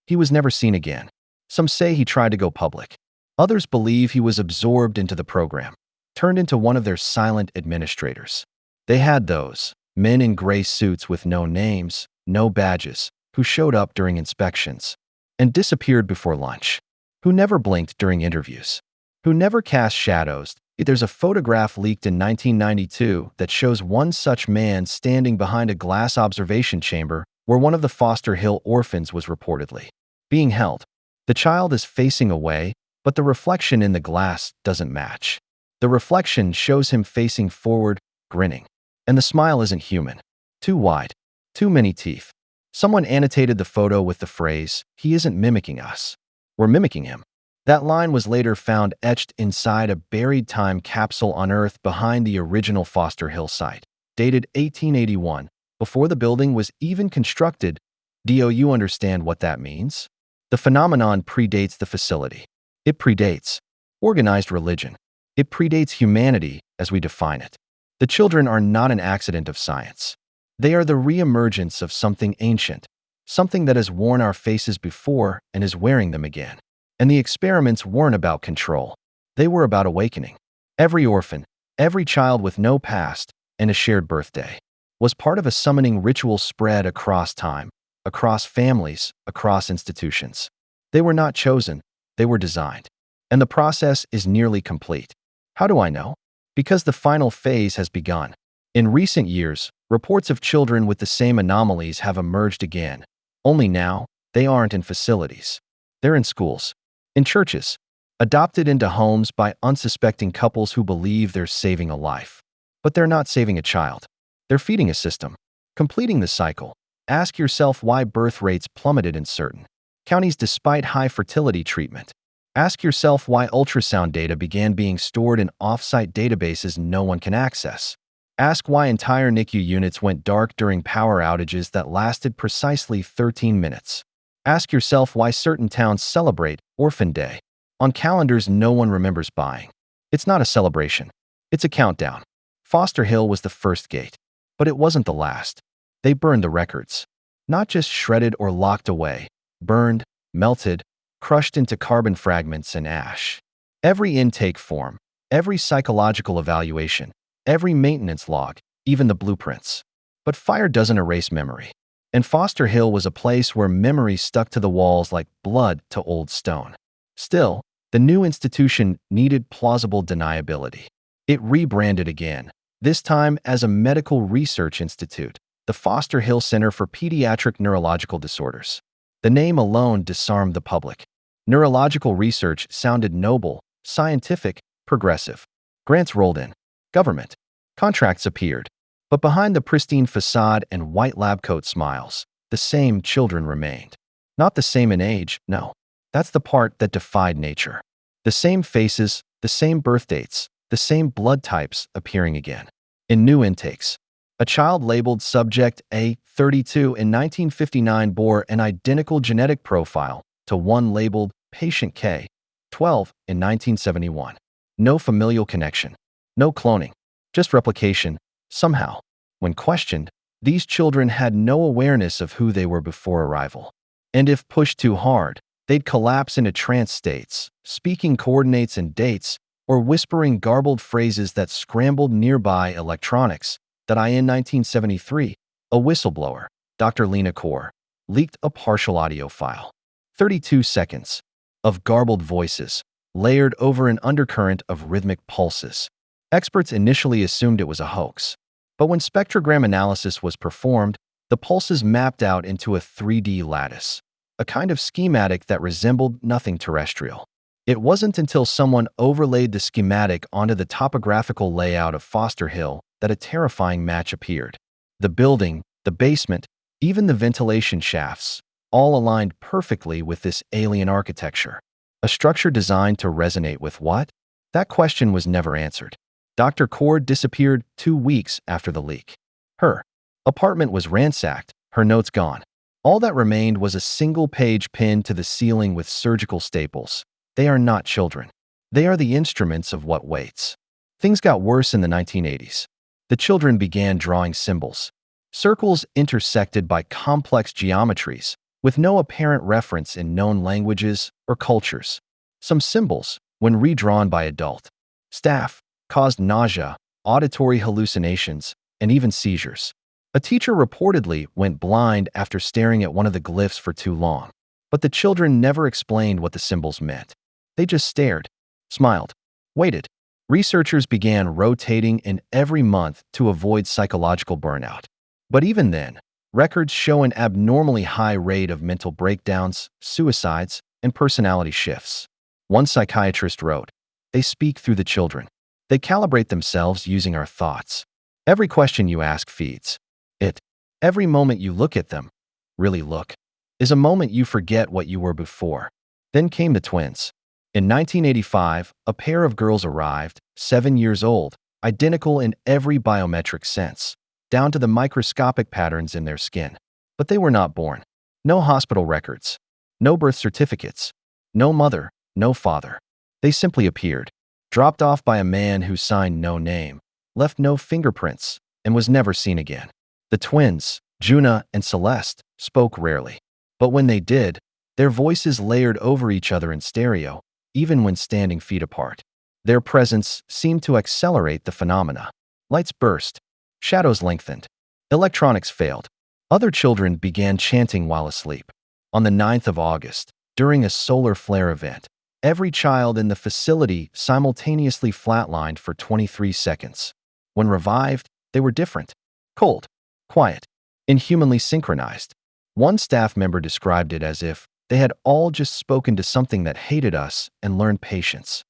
He was never seen again. Some say he tried to go public. Others believe he was absorbed into the program, turned into one of their silent administrators. They had those men in gray suits with no names, no badges, who showed up during inspections and disappeared before lunch, who never blinked during interviews, who never cast shadows. There's a photograph leaked in 1992 that shows one such man standing behind a glass observation chamber where one of the Foster Hill orphans was reportedly being held. The child is facing away, but the reflection in the glass doesn't match. The reflection shows him facing forward, grinning. And the smile isn't human. Too wide. Too many teeth. Someone annotated the photo with the phrase, "He isn't mimicking us. We're mimicking him." That line was later found etched inside a buried time capsule unearthed behind the original Foster Hill site, dated 1881, before the building was even constructed. Do you understand what that means? The phenomenon predates the facility. It predates organized religion. It predates humanity as we define it. The children are not an accident of science. They are the reemergence of something ancient, something that has worn our faces before and is wearing them again. And the experiments weren't about control. They were about awakening. Every orphan, every child with no past and a shared birthday, was part of a summoning ritual spread across time, across families, across institutions. They were not chosen, they were designed. And the process is nearly complete. How do I know? Because the final phase has begun. In recent years, reports of children with the same anomalies have emerged again. Only now, they aren't in facilities. They're in schools, in churches, adopted into homes by unsuspecting couples who believe they're saving a life. But they're not saving a child. They're feeding a system, completing the cycle. Ask yourself why birth rates plummeted in certain counties despite high fertility treatment. Ask yourself why ultrasound data began being stored in off-site databases no one can access. Ask why entire NICU units went dark during power outages that lasted precisely 13 minutes. Ask yourself why certain towns celebrate Orphan Day on calendars no one remembers buying. It's not a celebration. It's a countdown. Foster Hill was the first gate, but it wasn't the last. They burned the records. Not just shredded or locked away, burned, melted, crushed into carbon fragments and ash. Every intake form, every psychological evaluation, every maintenance log, even the blueprints. But fire doesn't erase memory. And Foster Hill was a place where memory stuck to the walls like blood to old stone. Still, The new institution needed plausible deniability. It rebranded again, this time as a medical research institute, the Foster Hill Center for Pediatric Neurological Disorders. The name alone disarmed the public. Neurological research sounded noble, scientific, progressive. Grants rolled in. Government. Contracts appeared. But behind the pristine facade and white lab coat smiles, the same children remained. Not the same in age, no. That's the part that defied nature. The same faces, the same birth dates, the same blood types appearing again. In new intakes, a child labeled Subject A32 in 1959 bore an identical genetic profile to one labeled Patient K12 in 1971. No familial connection, no cloning, just replication, somehow. When questioned, these children had no awareness of who they were before arrival. And if pushed too hard, they'd collapse into trance states, speaking coordinates and dates, or whispering garbled phrases that scrambled nearby electronics. In 1973, a whistleblower, Dr. Lena Kaur, leaked a partial audio file. 32 seconds of garbled voices, layered over an undercurrent of rhythmic pulses. Experts initially assumed it was a hoax. But when spectrogram analysis was performed, the pulses mapped out into a 3D lattice, a kind of schematic that resembled nothing terrestrial. It wasn't until someone overlaid the schematic onto the topographical layout of Foster Hill that a terrifying match appeared. The building, the basement, even the ventilation shafts, all aligned perfectly with this alien architecture. A structure designed to resonate with what? That question was never answered. Dr. Kaur disappeared 2 weeks after the leak. Her apartment was ransacked, her notes gone. All that remained was a single page pinned to the ceiling with surgical staples. They are not children. They are the instruments of what waits. Things got worse in the 1980s. The children began drawing symbols. Circles intersected by complex geometries, with no apparent reference in known languages or cultures. Some symbols, when redrawn by adult staff, caused nausea, auditory hallucinations, and even seizures. A teacher reportedly went blind after staring at one of the glyphs for too long. But the children never explained what the symbols meant. They just stared, smiled, waited. Researchers began rotating in every month to avoid psychological burnout. But even then, records show an abnormally high rate of mental breakdowns, suicides, and personality shifts. One psychiatrist wrote, "They speak through the children. They calibrate themselves using our thoughts. Every question you ask feeds it. Every moment you look at them, really look, is a moment you forget what you were before." Then came the twins. In 1985, a pair of girls arrived, 7 years old, identical in every biometric sense, down to the microscopic patterns in their skin. But they were not born. No hospital records. No birth certificates. No mother, no father. They simply appeared, dropped off by a man who signed no name, left no fingerprints, and was never seen again. The twins, Juna and Celeste, spoke rarely. But when they did, their voices layered over each other in stereo, even when standing feet apart. Their presence seemed to accelerate the phenomena. Lights burst. Shadows lengthened. Electronics failed. Other children began chanting while asleep. On the 9th of August, during a solar flare event, every child in the facility simultaneously flatlined for 23 seconds. When revived, they were different. Cold, quiet, inhumanly synchronized. One staff member described it as if they had all just spoken to something that hated us and learned patience.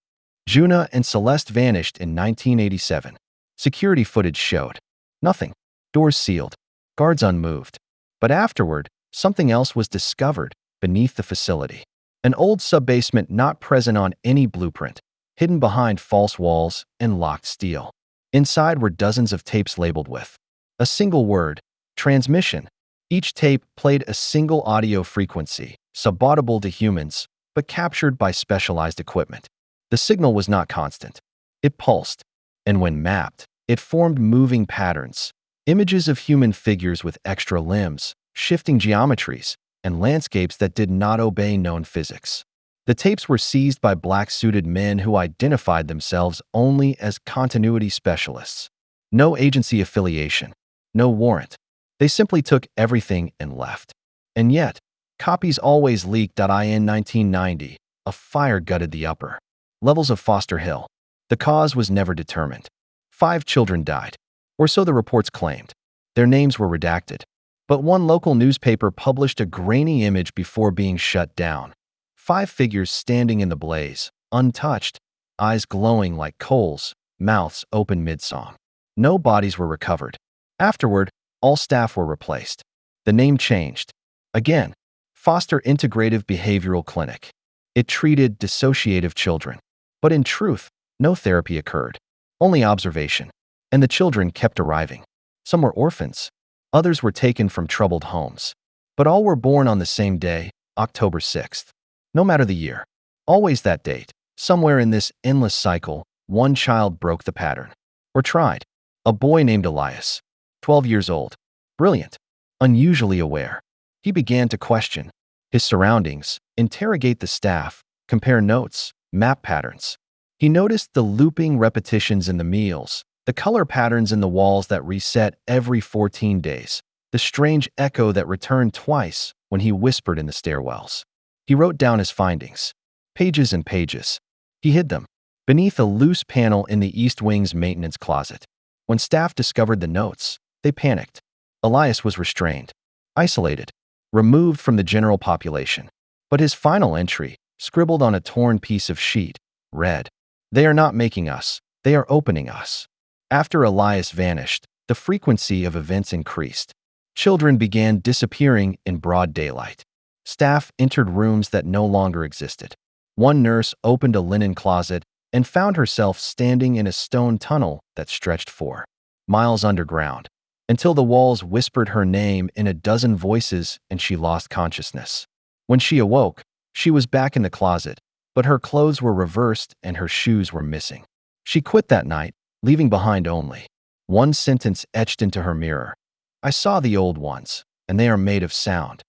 Juna and Celeste vanished in 1987. Security footage showed nothing. Doors sealed. Guards unmoved. But afterward, something else was discovered beneath the facility. An old subbasement not present on any blueprint, hidden behind false walls and locked steel. Inside were dozens of tapes labeled with a single word, transmission. Each tape played a single audio frequency, subaudible to humans, but captured by specialized equipment. The signal was not constant. It pulsed, and when mapped, it formed moving patterns, images of human figures with extra limbs, shifting geometries, and landscapes that did not obey known physics. The tapes were seized by black-suited men who identified themselves only as continuity specialists. No agency affiliation, no warrant. They simply took everything and left. And yet, copies always leaked. In 1990, a fire gutted the upper levels of Foster Hill. The cause was never determined. 5 children died, or so the reports claimed. Their names were redacted. But one local newspaper published a grainy image before being shut down. 5 figures standing in the blaze, untouched, eyes glowing like coals, mouths open mid-song. No bodies were recovered. Afterward, all staff were replaced. The name changed. Again, Foster Integrative Behavioral Clinic. It treated dissociative children. But in truth, no therapy occurred. Only observation. And the children kept arriving. Some were orphans. Others were taken from troubled homes. But all were born on the same day, October 6th. No matter the year. Always that date. Somewhere in this endless cycle, one child broke the pattern. Or tried. A boy named Elias. 12 years old. Brilliant. Unusually aware. He began to question his surroundings, interrogate the staff, compare notes, map patterns. He noticed the looping repetitions in the meals, the color patterns in the walls that reset every 14 days, the strange echo that returned twice when he whispered in the stairwells. He wrote down his findings. Pages and pages. He hid them beneath a loose panel in the East Wing's maintenance closet. When staff discovered the notes, they panicked. Elias was restrained, isolated, removed from the general population. But his final entry, scribbled on a torn piece of sheet, read, "They are not making us, they are opening us." After Elias vanished, the frequency of events increased. Children began disappearing in broad daylight. Staff entered rooms that no longer existed. One nurse opened a linen closet and found herself standing in a stone tunnel that stretched 4 miles underground, until the walls whispered her name in a dozen voices and she lost consciousness. When she awoke, she was back in the closet, but her clothes were reversed and her shoes were missing. She quit that night, leaving behind only one sentence etched into her mirror. "I saw the old ones, and they are made of sound."